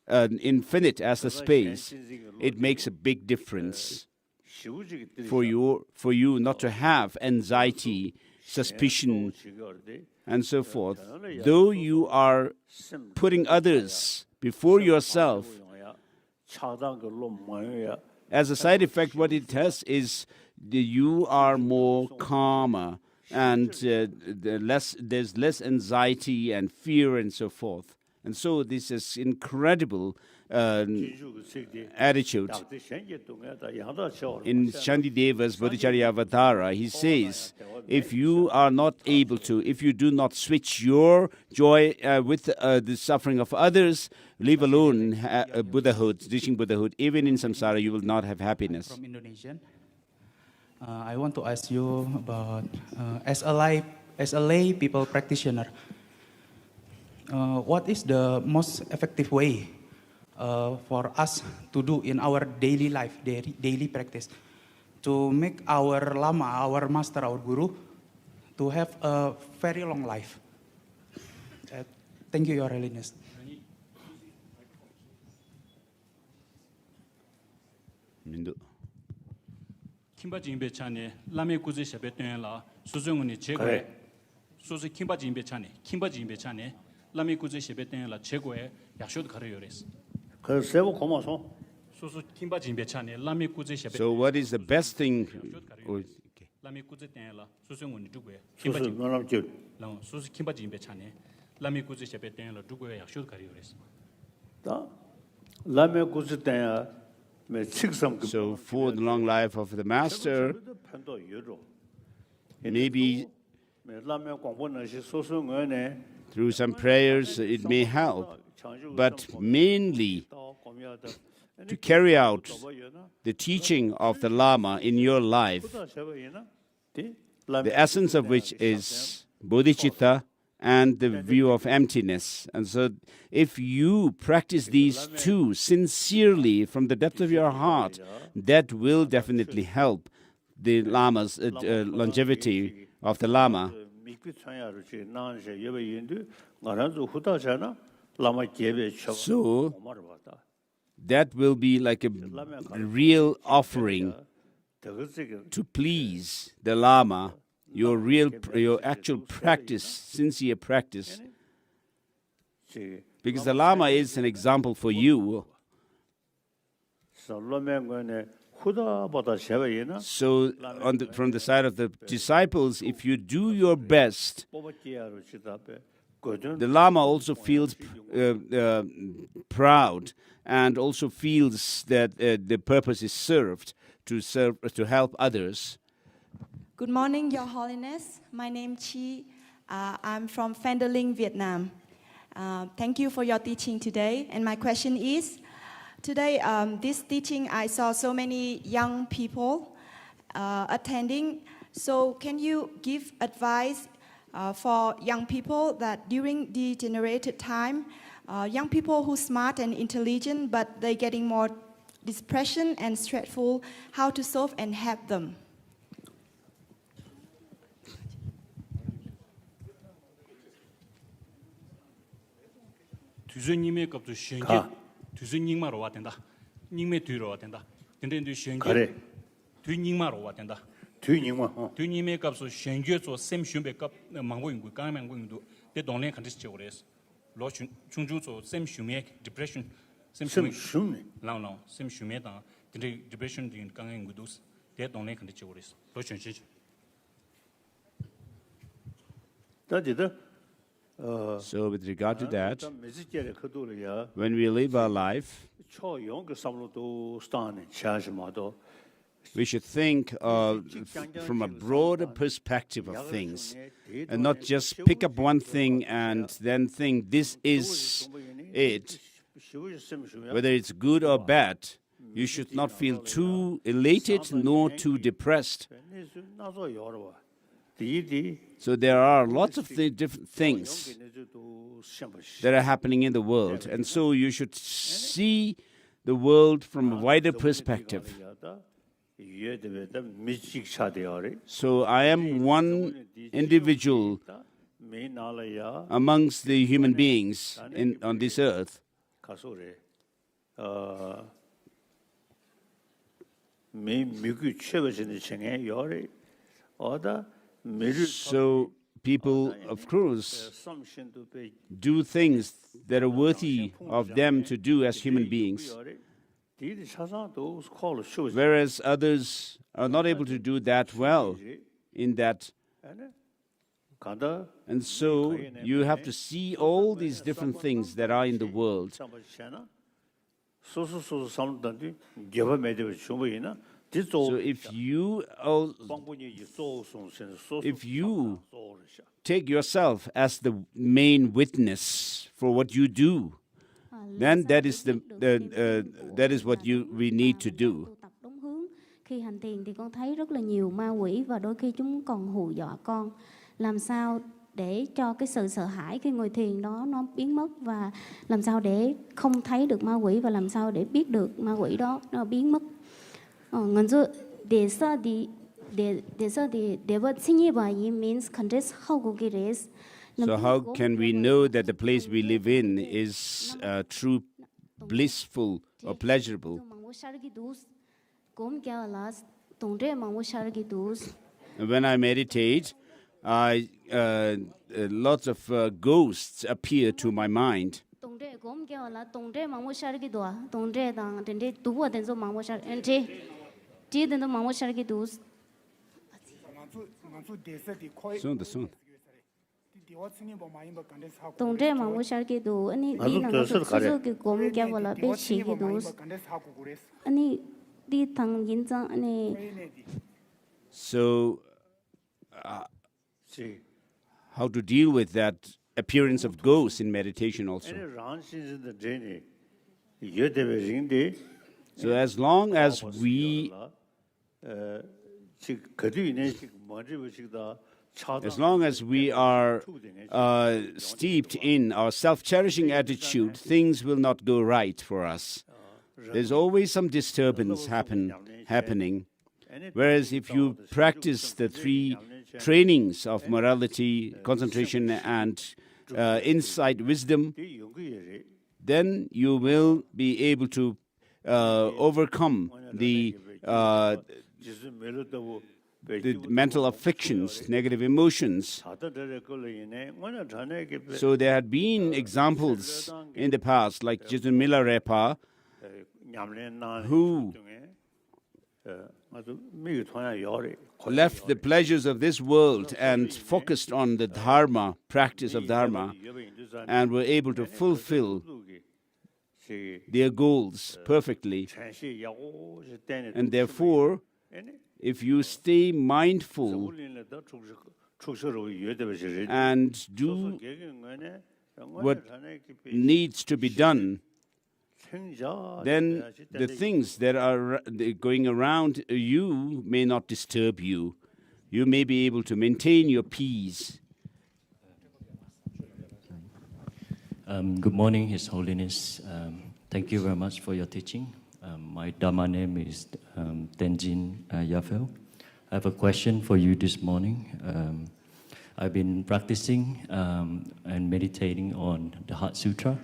infinite as the space, it makes a big difference for you not to have anxiety, suspicion, and so forth. Though you are putting others before yourself, as a side effect, what it has is you are more calmer, and there's less anxiety and fear and so forth. And so this is incredible attitude. In Shantideva's Bodhicharya Avatara, he says, if you are not able to, if you do not switch your joy with the suffering of others, leave alone Buddhahood, reaching Buddhahood, even in samsara, you will not have happiness. From Indonesia, I want to ask you about, as a lay people practitioner, what is the most effective way for us to do in our daily life, daily practice, to make our Lama, our master, our guru, to have a very long life? Thank you, Your Holiness. Kimbaji imbe chane lame kuzi shabe tuen la suzunguni chegwe suzu kimbaji imbe chane lame kuzi shabe tuen la chegwe yakshod khare yores. So what is the best thing? So for the long life of the master, maybe through some prayers it may help, but mainly to carry out the teaching of the Lama in your life, the essence of which is bodhicitta and the view of emptiness. And so if you practice these two sincerely from the depth of your heart, that will definitely help the Lama's longevity of the Lama. So that will be like a real offering to please the Lama, your actual practice, sincere practice. Because the Lama is an example for you. So from the side of the disciples, if you do your best, the Lama also feels proud and also feels that the purpose is served to help others. Good morning, Your Holiness. My name is Chi. I'm from Phandeling, Vietnam. Thank you for your teaching today. And my question is, today, this teaching, I saw so many young people attending. So can you give advice for young people that during degenerated time, young people who are smart and intelligent, but they're getting more depression and stressful, how to solve and help them? 주선님의 값도 현재 주선님마로 왔단다. 님의 뒤로 왔단다. 근데 현재 뒤님마로 왔단다. 뒤님의 값도 현재서 샘슈베 값 망고인고 강망고인도 대 동네 컨디션 그래서 로 중주서 샘슈메 디프레션 샘슈메 나노 샘슈메다 근데 디프레션 din 강행고도 대 동네 컨디션 그래서 로 현재 So with regard to that, when we live our life, we should think from a broader perspective of things, and not just pick up one thing and then think this is it. Whether it's good or bad, you should not feel too elated nor too depressed. So there are lots of different things that are happening in the world, and so you should see the world from a wider perspective. So I am one individual amongst the human beings on this earth. So people, of course, do things that are worthy of them to do as human beings, whereas others are not able to do that well in that. And so you have to see all these different things that are in the world. So if you take yourself as the main witness for what you do, then that is what we need to do. Khi hành thiền thì con thấy rất là nhiều ma quỷ và đôi khi chúng còn hù dọa con. Làm sao để cho cái sự sợ hãi khi ngồi thiền đó nó biến mất, và làm sao để không thấy được ma quỷ, và làm sao để biết được ma quỷ đó nó biến mất. Means So how can we know that the place we live in is true, blissful or pleasurable? When I meditate, lots of ghosts appear to my mind. Soon. So, how to deal with that appearance of ghosts in meditation also? So as long as we are steeped in our self-cherishing attitude, things will not go right for us. There's always some disturbance happening. Whereas if you practice the three trainings of morality, concentration, and insight wisdom, then you will be able to overcome the mental afflictions, negative emotions. So there had been examples in the past, like Jizumila Repa, who left the pleasures of this world and focused on the Dharma, practice of Dharma, and were able to fulfill their goals perfectly. And therefore, if you stay mindful and do what needs to be done, then the things that are going around you may not disturb you. You may be able to maintain your peace. Good morning, His Holiness. Thank you very much for your teaching. My Dharma name is Tenzin Yafel. I have a question for you this morning. I've been practicing and meditating on the Heart Sutra,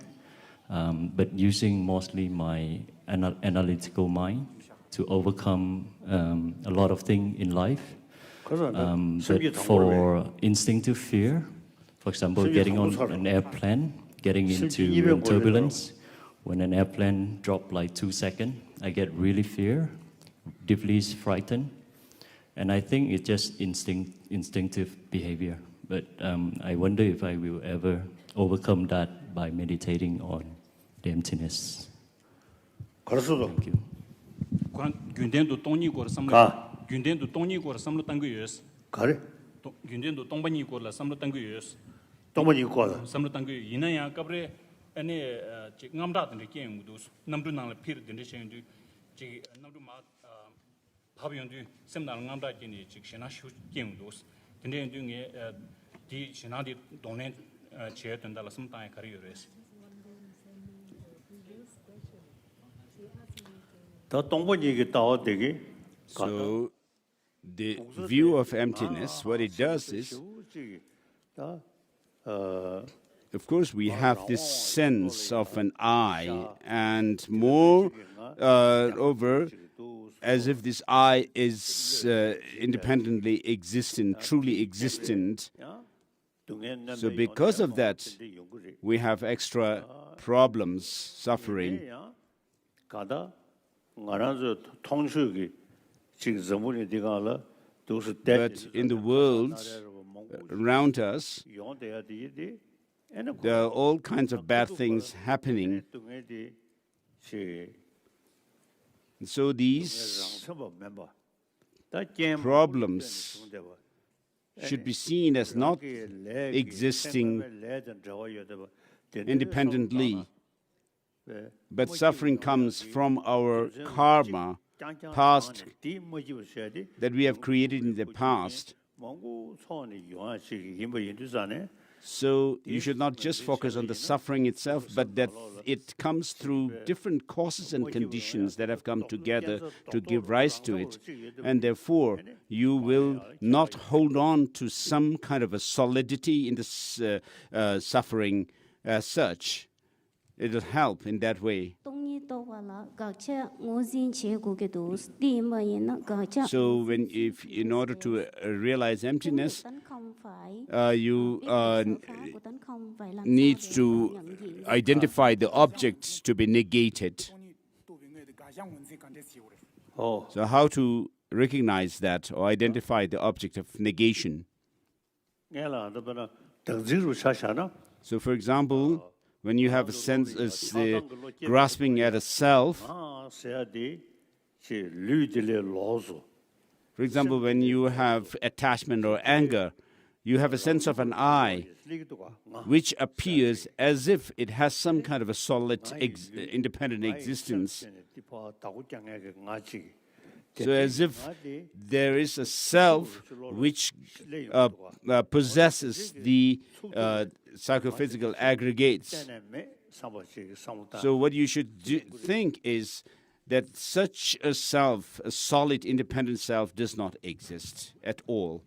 but using mostly my analytical mind to overcome a lot of things in life. But for instinctive fear, for example, getting on an airplane, getting into turbulence, when an airplane drops like 2 seconds, I get really fear, deeply frightened. And I think it's just instinctive behavior. But I wonder if I will ever overcome that by meditating on the emptiness. Thank you. So, the view of emptiness, what it does is, of course, we have this sense of an I, and more over as if this I is independently existent, truly existent. So because of that, we have extra problems, suffering. But in the world around us, there are all kinds of bad things happening. And so these problems should be seen as not existing independently, but suffering comes from our karma, past, that we have created in the past. So you should not just focus on the suffering itself, but that it comes through different causes and conditions that have come together to give rise to it. And therefore, you will not hold on to some kind of a solidity in this suffering as such. It will help in that way. So in order to realize emptiness, you need to identify the object to be negated. So how to recognize that or identify the object of negation? So for example, when you have a sense of grasping at a self, for example, when you have attachment or anger, you have a sense of an I, which appears as if it has some kind of a solid, independent existence. So as if there is a self which possesses the psychophysical aggregates. So what you should think is that such a self, a solid, independent self, does not exist at all.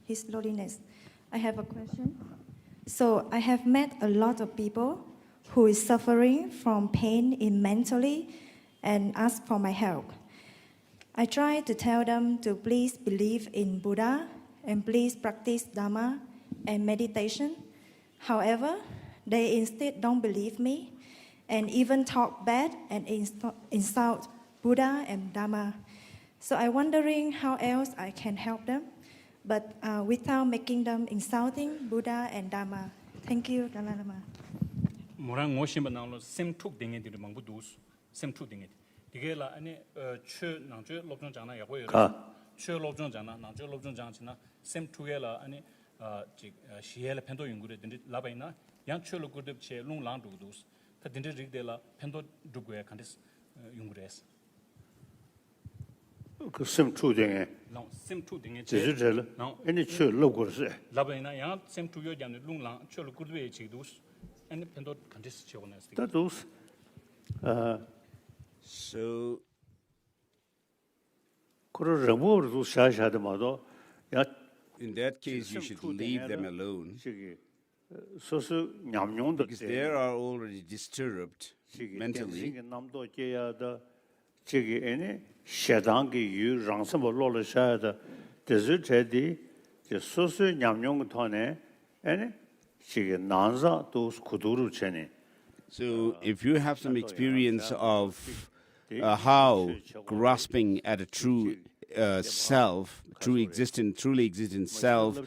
His Holiness, I have a question. So I have met a lot of people who is suffering from pain in mentally and ask for my help. I try to tell them to please believe in Buddha and please practice Dharma and meditation. However, they instead don't believe me and even talk bad and insult Buddha and Dharma. So I'm wondering how else I can help them, but without making them insulting Buddha and Dharma. Thank you, Dalai Lama. Morang ngoshimba nanglo sem thuk dinge dir mangbu dus sem thuk dinge dige la ane chö nangche lobjong jana ya goyo chö lobjong jana nangche lobjong jana china sem thuge la ane ji shiel phendo yungure din la baina yang chö lo gudep che lung lang du dus ta din rig de la phendo dugwe khandis yungures 그 sem dinge no sem thuk dinge che je no ene chö lo gor se la baina yang sem thuk yo jam lung lang chö lo gudwe chi dus and pendot khandis che ones that those so in that case you should leave them alone because they are already disturbed mentally. So if you have some experience of how grasping at a true self, truly existent self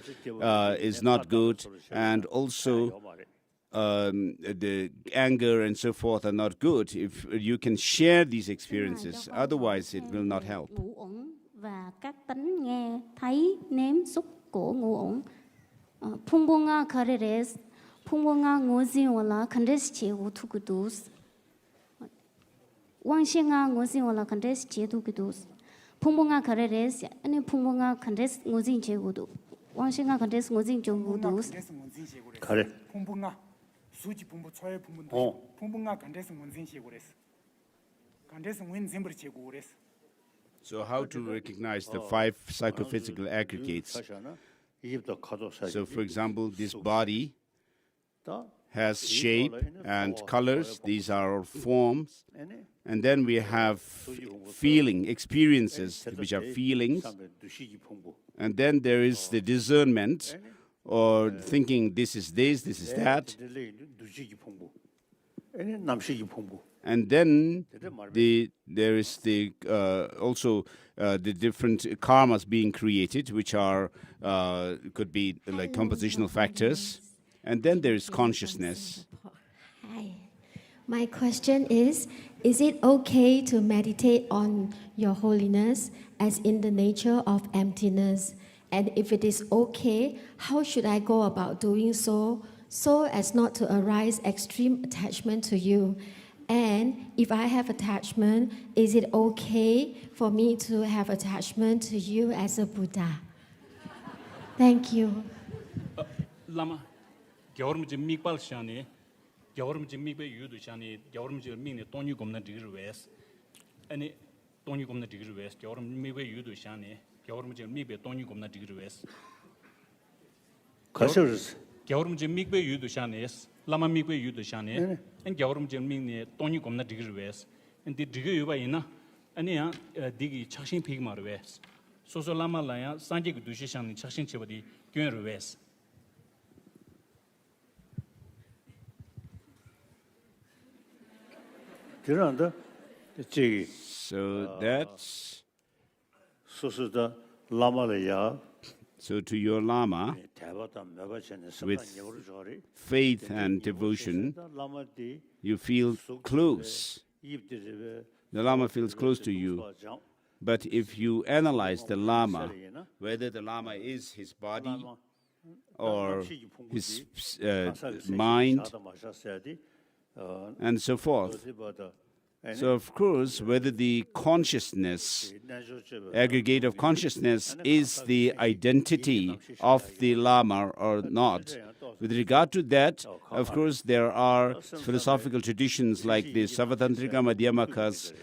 is not good, and also the anger and so forth are not good, if you can share these experiences, otherwise it will not help. Và các tánh nghe, thấy, nếm, xúc của ngũ uẩn. 풍부가 가르레스, 풍부가 ngoziwala kandes che utukudus. 왕싱아 ngoziwala kandes che tukudus. 풍부가 가르레스, 아니 풍부가 kandes ngozin che udu. 왕싱아 kandes ngozin che udus. 가래. 풍부가 수지 풍부 초에 풍부도. 풍부가 kandes ngozin che 그랬어. kandes ngozin zem버 che 그랬어. So how to recognize the 5 psychophysical aggregates? So, for example, this body has shape and colors. These are forms. And then we have experiences, which are feelings. And then there is the discernment, or thinking this is that. And then there is also the different karmas being created, which are could be like compositional factors. And then there is consciousness. Hi. My question is it okay to meditate on your holiness as in the nature of emptiness? And if it is okay, how should I go about doing so as not to arise extreme attachment to you? And if I have attachment, is it okay for me to have attachment to you as a Buddha? Thank you. Lama, 겨울무지 mikbal shani, 겨울무지 mikbe yudu shani, 겨울무지 mikne toni gomna digrues. Ani toni gomna digrues, 겨울무지 mikbe yudu shani, 겨울무지 mikbe toni gomna digrues. 가셔스. 겨울무지 mikbe yudu shani, lama mikbe yudu shani. And 겨울무지 mikne toni gomna digrues. And the digru yuba ina, ania digi chakshin pigmarwes. So lama laya sanjay dushi shani chakshin chebadi gyunrues. So that's so to your Lama, with faith and devotion, you feel close. The Lama feels close to you. But if you analyze the Lama, whether the Lama is his body or his mind, and so forth. So, of course, whether the consciousness, aggregate of consciousness, is the identity of the Lama or not. With regard to that, of course, there are philosophical traditions like the Savatantrika Madhyamakas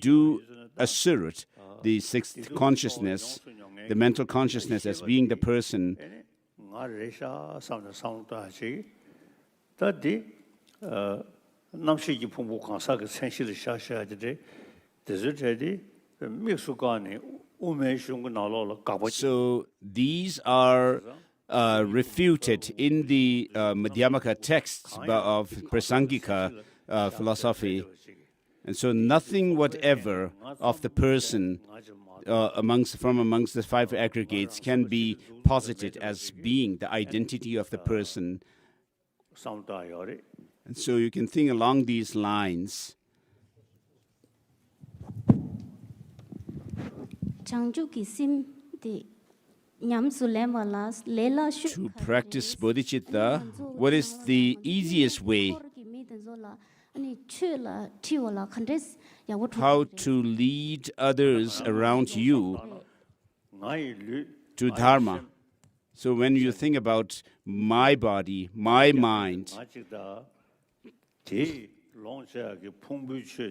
do assert the sixth consciousness, the mental consciousness, as being the person. 다디 남시기 풍부 강사가 생시를 샤샤지데 데저트디 미숙간에 우메숑고 나로로 가보. So these are refuted in the Madhyamaka texts of Prasangika philosophy. And so nothing whatever of the person from amongst the five aggregates can be posited as being the identity of the person. And so you can think along these lines. To practice bodhicitta, what is the easiest way? How to lead others around you to Dharma. So when you think about my body, my mind,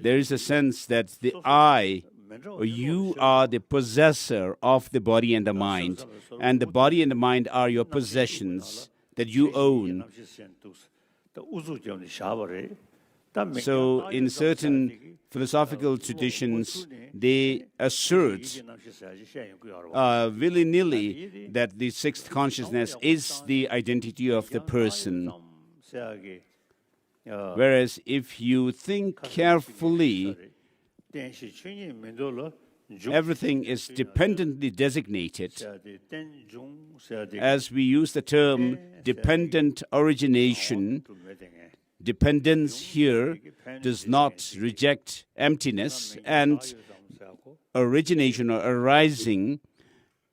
there is a sense that the I, or you are the possessor of the body and the mind, and the body and the mind are your possessions that you own. So in certain philosophical traditions, they assert willy-nilly that the sixth consciousness is the identity of the person. Whereas if you think carefully, everything is dependently designated. As we use the term dependent origination, dependence here does not reject emptiness, and origination or arising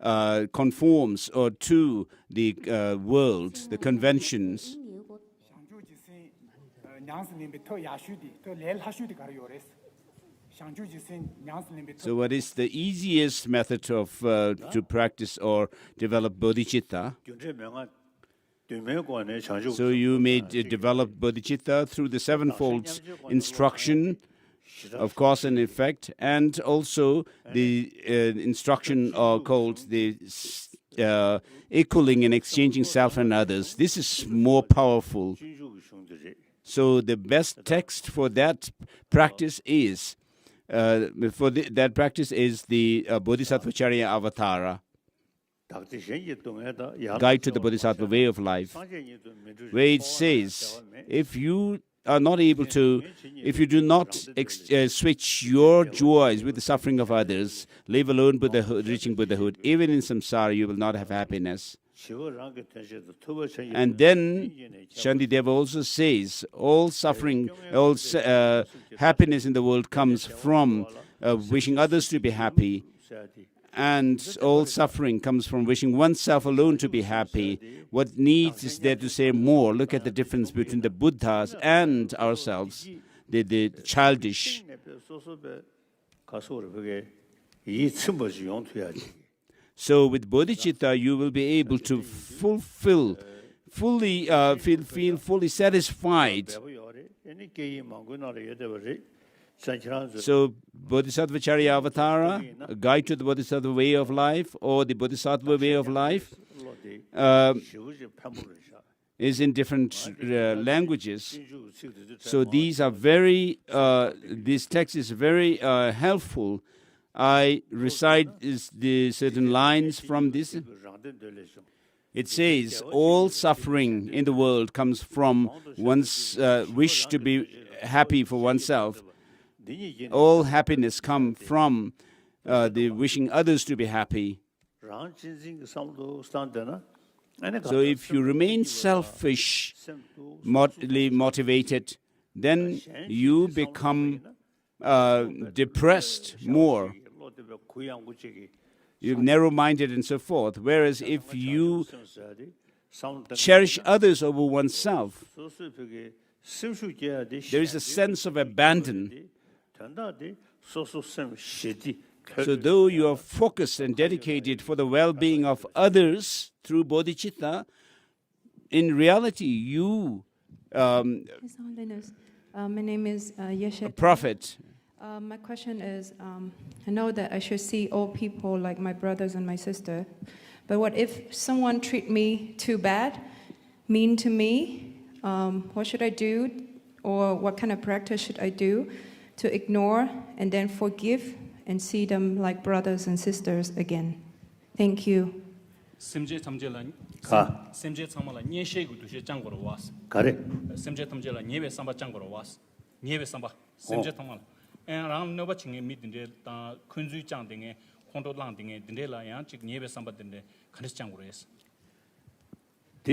conforms or to the world, the conventions. So what is the easiest method of to practice or develop bodhicitta? So you may develop bodhicitta through the sevenfold instruction of cause and effect, and also the instruction called the equaling and exchanging self and others. This is more powerful. So the best text for that practice is the Bodhisattvacharya Avatara, Guide to the Bodhisattva Way of Life, where it says, if you are not able to, if you do not switch your joys with the suffering of others, live alone Buddhahood, reaching Buddhahood, even in samsara you will not have happiness. And then Shantideva also says, all suffering, all happiness in the world comes from wishing others to be happy, and all suffering comes from wishing oneself alone to be happy. What needs is there to say more? Look at the difference between the Buddhas and ourselves, the childish. So with bodhicitta, you will be able to feel fully satisfied. So Bodhisattvacharya Avatara, a guide to the Bodhisattva way of life, or the Bodhisattva way of life, is in different languages. So these are very, this text is very helpful. I recite the certain lines from this. It says, all suffering in the world comes from one's wish to be happy for oneself. All happiness comes from the wishing others to be happy. So if you remain selfish, motivated, then you become depressed more. You're narrow-minded and so forth. Whereas if you cherish others over oneself, there is a sense of abandon. So though you are focused and dedicated for the well-being of others through bodhicitta, in reality you, His Holiness, my name is Yeshe. a prophet. My question is, I know that I should see all people like my brothers and my sister, but what if someone treat me too bad, mean to me, what should I do, or what kind of practice should I do to ignore and then forgive and see them like brothers and sisters again? Thank you. semje tamjela semje tamala nyeshe gu dushe jangoro was kare semje tamjela nyebe samba jangoro was nyebe samba semje tamala en ram no ba chinge mi dinde ta khunju chang dinge khondo lang dinge dinde la yang chik nyebe samba dinde khanis jangoro yes. So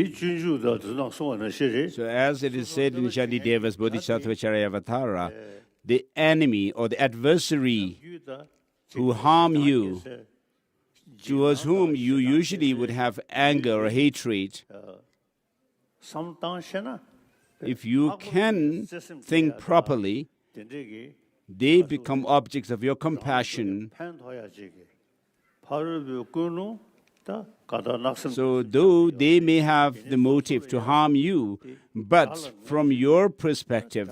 as it is said in Shadideva's Bodhisattva Charayavatara, the enemy or the adversary who harm you, towards whom you usually would have anger or hatred, if you can think properly, they become objects of your compassion. So though they may have the motive to harm you, but from your perspective,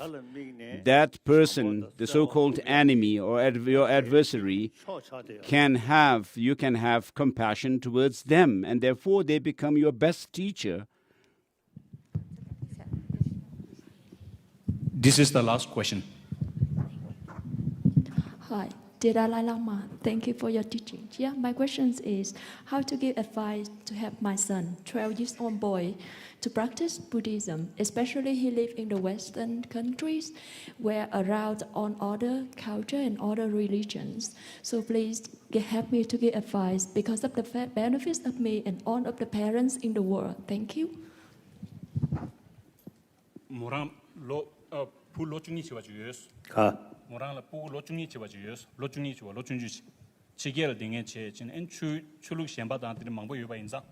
that person, the so-called enemy or your adversary, you can have compassion towards them, and therefore they become your best teacher. This is the last question. Hi, dear Dalai Lama, thank you for your teaching. Yeah, my question is how to give advice to help my son, 12 years old boy, to practice Buddhism, especially he lives in the Western countries where around on other culture and other religions. So please help me to give advice because of the benefits of me and all of the parents in the world. Thank you. Moram lo pu lo chungi chiwa juyos. Moram la pu lo chungi chiwa juyos. Lo chungi chiwa lo chungi chi. Chigel dinge che chin en chuluk shenba dan de mangbo yoba inza.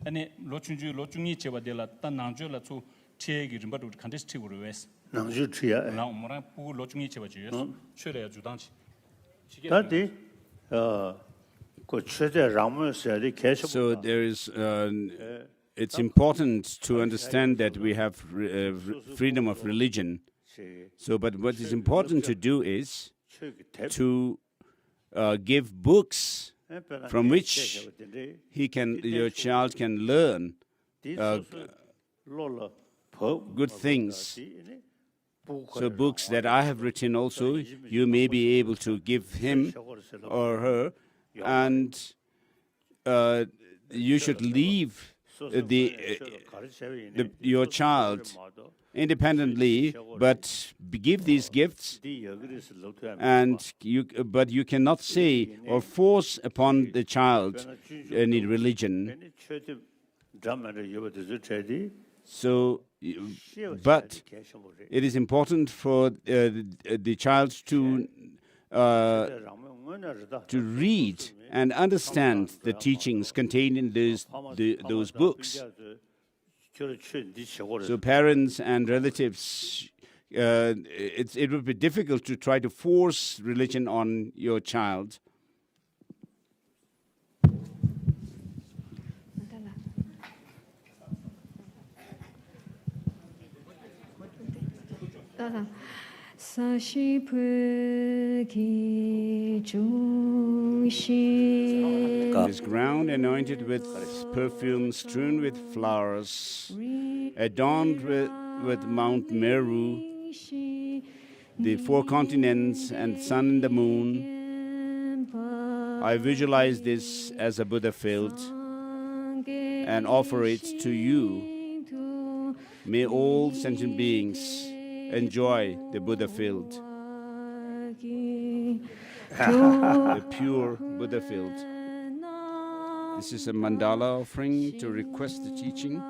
Ane lo chungi chiwa de la tan nangju la chu che gi rimba du kandes chi uru wes. Nangju chiya. La moram pu lo chungi chiwa juyos. Chule ya judan chi. Tadi ko chede ramu se de kesha. So there is it's important to understand that we have freedom of religion. So, but what is important to do is to give books from which your child can learn good things. So books that I have written also, you may be able to give him or her, and you should leave your child independently, but give these gifts, and but you cannot say or force upon the child any religion. So, but it is important for the child to read and understand the teachings contained in those books. So parents and relatives, it would be difficult to try to force religion on your child. This ground anointed with perfume, strewn with flowers, adorned with Mount Meru, the four continents and sun and the moon. I visualize this as a Buddha field and offer it to you. May all sentient beings enjoy the Buddha field, the pure Buddha field. This is a mandala offering to request the teaching.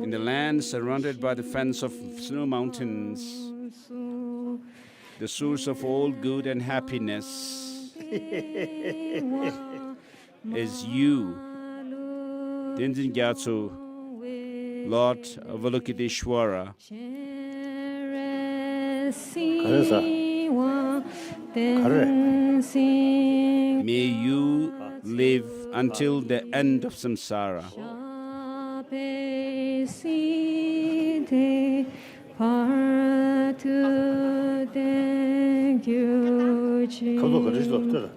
In the land surrounded by the fence of snow mountains, the source of all good and happiness is you, Tenzin Gyatso, Lord Avalokiteshvara. May you live until the end of samsara. Thank you. cherishing.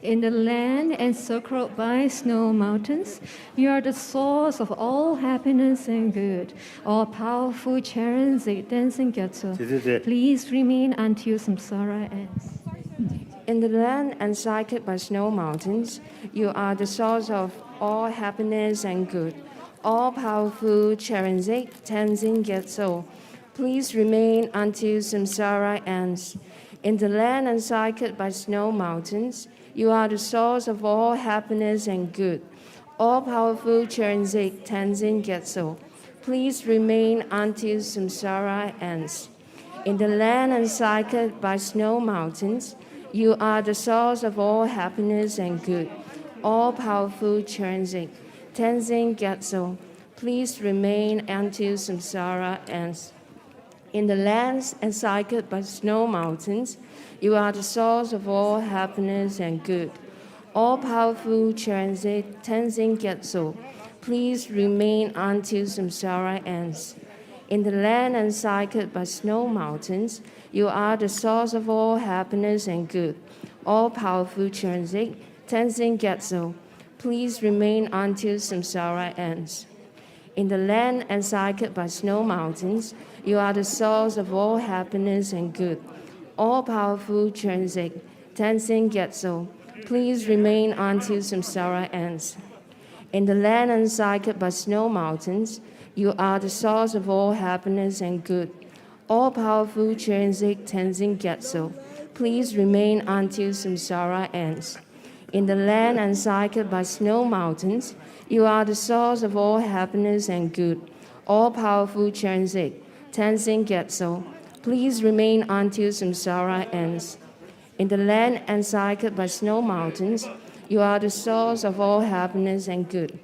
In the land encircled by snow mountains, you are the source of all happiness and good. All powerful Charanzik dancing Gyatso, please remain until samsara ends. In the land encircled by snow mountains, you are the source of all happiness and good. All powerful Charanzik dancing Gyatso, please remain until samsara ends. In the land encircled by snow mountains, you are the source of all happiness and good. All powerful Charanzik Tenzin Gyatso, please remain until samsara ends. In the land encircled by snow mountains, you are the source of all happiness and good. All powerful Charanzik Tenzin Gyatso, please remain until samsara ends. In the lands encircled by snow mountains, you are the source of all happiness and good. All powerful Charanzik Tenzin Gyatso, please remain until samsara ends. In the land encircled by snow mountains, you are the source of all happiness and good. All powerful Charanzik Tenzin Gyatso, please remain until samsara ends. In the land encircled by snow mountains, you are the source of all happiness and good. All powerful Charanzik Tenzin Gyatso, please remain until samsara ends. In the land encircled by snow mountains, you are the source of all happiness and good. All powerful Charanzik Tenzin Gyatso, please remain until samsara ends. In the land encircled by snow mountains, you are the source of all happiness and good. All powerful Charanzik Tenzin Gyatso, please remain until samsara ends. In the land encircled by snow mountains, you are the source of all happiness and good.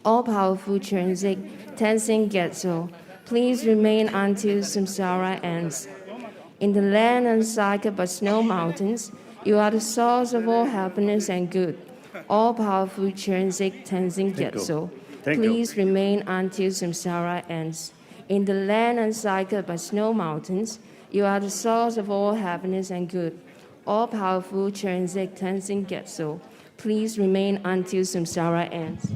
All powerful Charanzik Tenzin Gyatso, please remain until samsara ends. In the land encircled by snow mountains, you are the source of all happiness and good. All powerful Charanzik Tenzin Gyatso, please remain until samsara ends. In the land encircled by snow mountains, you are the source of all happiness and good. All powerful Charanzik Tenzin Gyatso, please remain until samsara ends.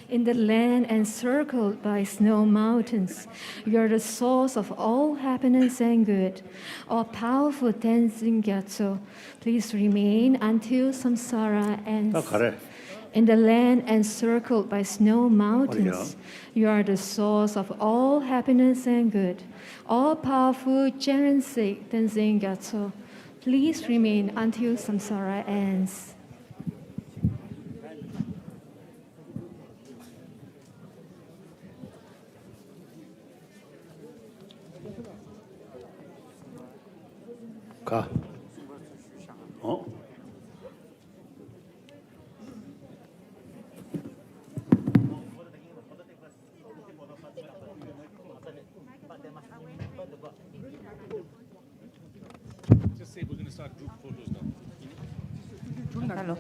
In the land encircled by snow mountains, you are the source of all happiness and good. All powerful Tenzin Gyatso, please remain until samsara ends. In the land encircled by snow mountains, you are the source of all happiness and good. All powerful Charanzik Tenzin Gyatso, please remain until samsara ends. 가. Just say we're going to start group photos now. Hello.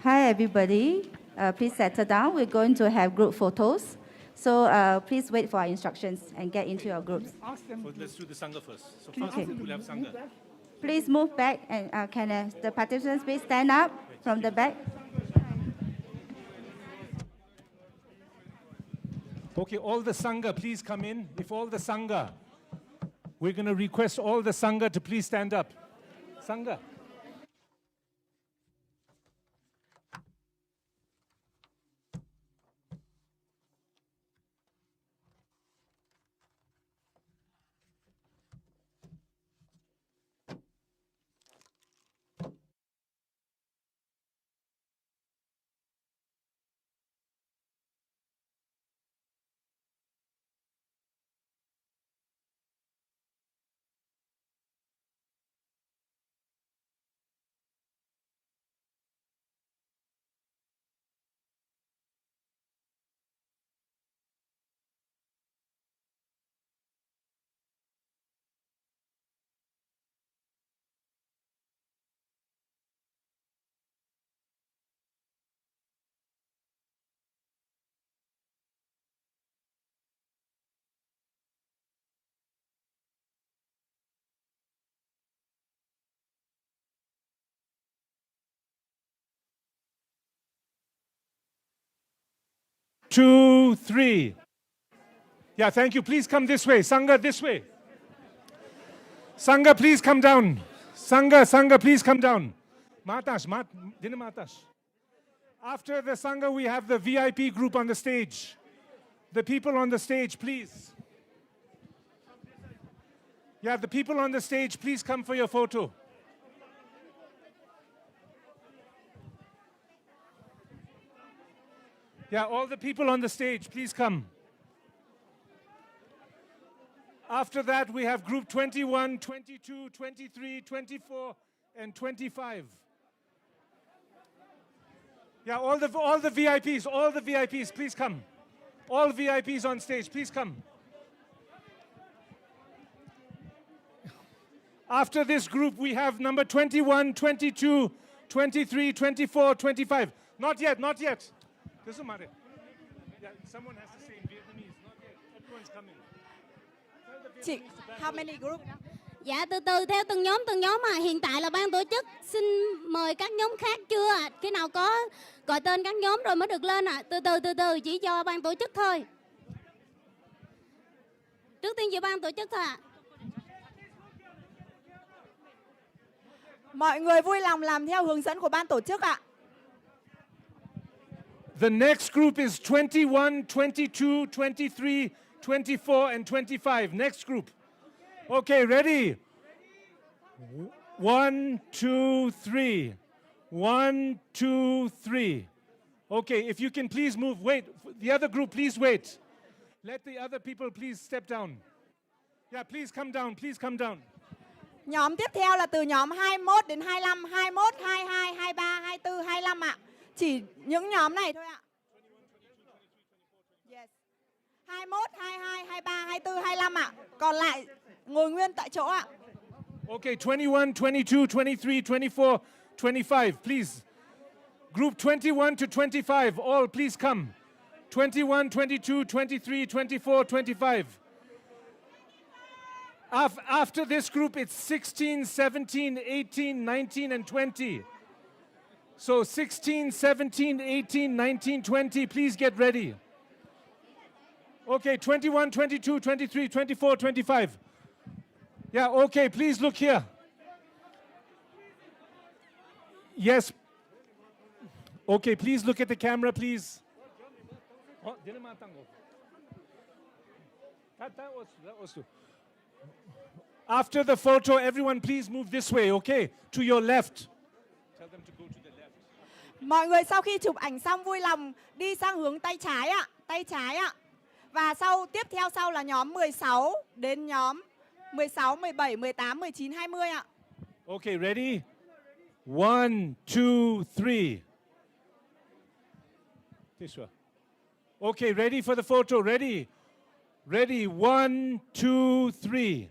Hi, everybody. Please settle down. We're going to have group photos. So please wait for our instructions and get into your groups. Let's do the Sangha first. So first we'll have Sangha. Please move back and can the participants please stand up from the back? Okay, all the Sangha, please come in. If all the Sangha, we're going to request all the Sangha to please stand up. Sangha. 2, 3. Yeah, thank you. Please come this way. Sangha, this way. Sangha, please come down. Sangha, please come down. Matash. After the Sangha, we have the VIP group on the stage. The people on the stage, please. Yeah, the people on the stage, please come for your photo. Yeah, all the people on the stage, please come. After that, we have group 21, 22, 23, 24, and 25. Yeah, all the VIPs, please come. All VIPs on stage, please come. After this group, we have number 21, 22, 23, 24, 25. Not yet. Doesn't matter. Yeah, someone has to say in Vietnamese. Not yet. Everyone's coming. How many groups? Dạ, từ từ theo từng nhóm mà hiện tại là ban tổ chức xin mời các nhóm khác chưa ạ? Khi nào có gọi tên các nhóm rồi mới được lên ạ? Từ từ chỉ cho ban tổ chức thôi. Trước tiên chỉ ban tổ chức thôi ạ. Mọi người vui lòng làm theo hướng dẫn của ban tổ chức ạ. The next group is 21, 22, 23, 24, and 25. Next group. Okay, ready? 1, 2, 3. 1, 2, 3. Okay, if you can please move. Wait, the other group, please wait. Let the other people please step down. Yeah, please come down, please come down. Nhóm tiếp theo là từ nhóm 21 đến 25, 21, 22, 23, 24, 25 ạ. Chỉ những nhóm này thôi ạ. Yes. 21, 22, 23, 24, 25 ạ. Còn lại ngồi nguyên tại chỗ ạ. Okay, 21, 22, 23, 24, 25, please. Group 21 to 25, all please come. 21, 22, 23, 24, 25. After this group, it's 16, 17, 18, 19, and 20. So 16, 17, 18, 19, 20, please get ready. Okay, 21, 22, 23, 24, 25. Yeah, okay, please look here. Yes. Okay, please look at the camera, please. After the photo, everyone please move this way, okay? To your left. Tell them to go to the left. Mọi người sau khi chụp ảnh xong vui lòng đi sang hướng tay trái ạ, tay trái ạ. Và tiếp theo sau là nhóm 16 đến nhóm 16, 17, 18, 19, 20 ạ. Okay, ready? 1, 2, 3. This one. Okay, ready for the photo? Ready? Ready? 1, 2, 3.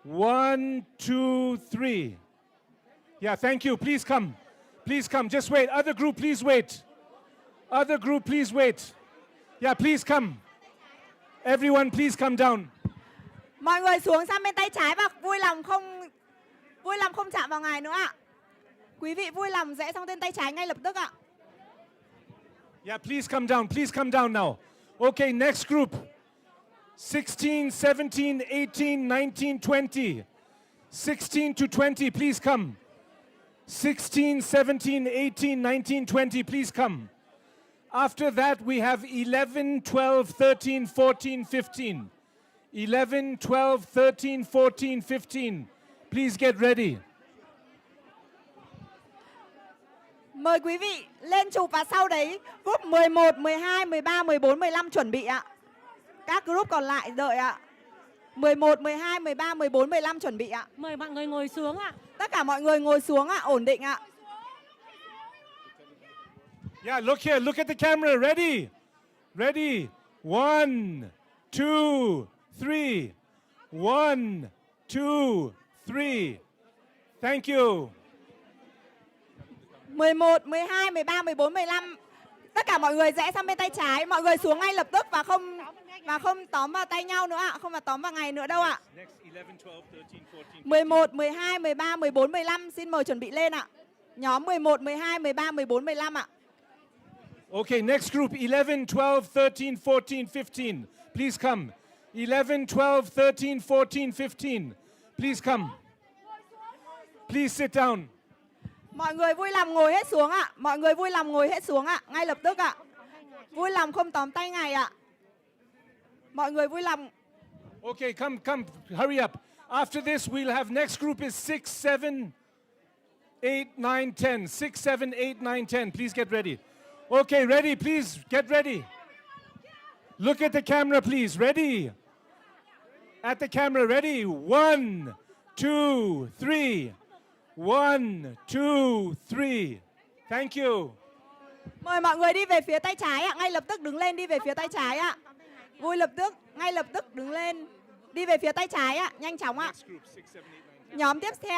1, 2, 3. Yeah, thank you. Please come. Please come. Just wait. Other group, please wait. Other group, please wait. Yeah, please come. Everyone, please come down. Mọi người xuống sang bên tay trái và vui lòng không chạm vào ngài nữa ạ. Quý vị vui lòng rẽ sang bên tay trái ngay lập tức ạ. Yeah, please come down. Please come down now. Okay, next group. 16, 17, 18, 19, 20. 16 to 20, please come. 16, 17, 18, 19, 20, please come. After that, we have 11, 12, 13, 14, 15. 11, 12, 13, 14, 15. Please get ready. Mời quý vị lên chụp và sau đấy group 11, 12, 13, 14, 15 chuẩn bị ạ. Các group còn lại đợi ạ. 11, 12, 13, 14, 15 chuẩn bị ạ. Mời mọi người ngồi xuống ạ. Tất cả mọi người ngồi xuống ạ, ổn định ạ. Yeah, look here, look at the camera. Ready? Ready? 1, 2, 3. 1, 2, 3. Thank you. 11, 12, 13, 14, 15. Tất cả mọi người rẽ sang bên tay trái, mọi người xuống ngay lập tức và không tóm vào tay nhau nữa ạ, không vào tóm vào ngày nữa đâu ạ. 11, 12, 13, 14, 15 xin mời chuẩn bị lên ạ. Nhóm 11, 12, 13, 14, 15 ạ. Okay, next group, 11, 12, 13, 14, 15. Please come. 11, 12, 13, 14, 15. Please come. Please sit down. Mọi người vui lòng ngồi hết xuống ạ. Mọi người vui lòng ngồi hết xuống ạ. Ngay lập tức ạ. Vui lòng không tóm tay ngài ạ. Mọi người vui lòng. Okay, come, hurry up. After this, we'll have next group is 6, 7, 8, 9, 10. 6, 7, 8, 9, 10. Please get ready. Okay, ready, please, get ready. Look at the camera, please. Ready? At the camera, ready? 1, 2, 3. 1, 2, 3. Thank you. Mời mọi người đi về phía tay trái ạ. Ngay lập tức đứng lên đi về phía tay trái ạ. Vui lập tức, ngay lập tức đứng lên. Đi về phía tay trái ạ. Nhanh chóng ạ. Nhóm tiếp theo.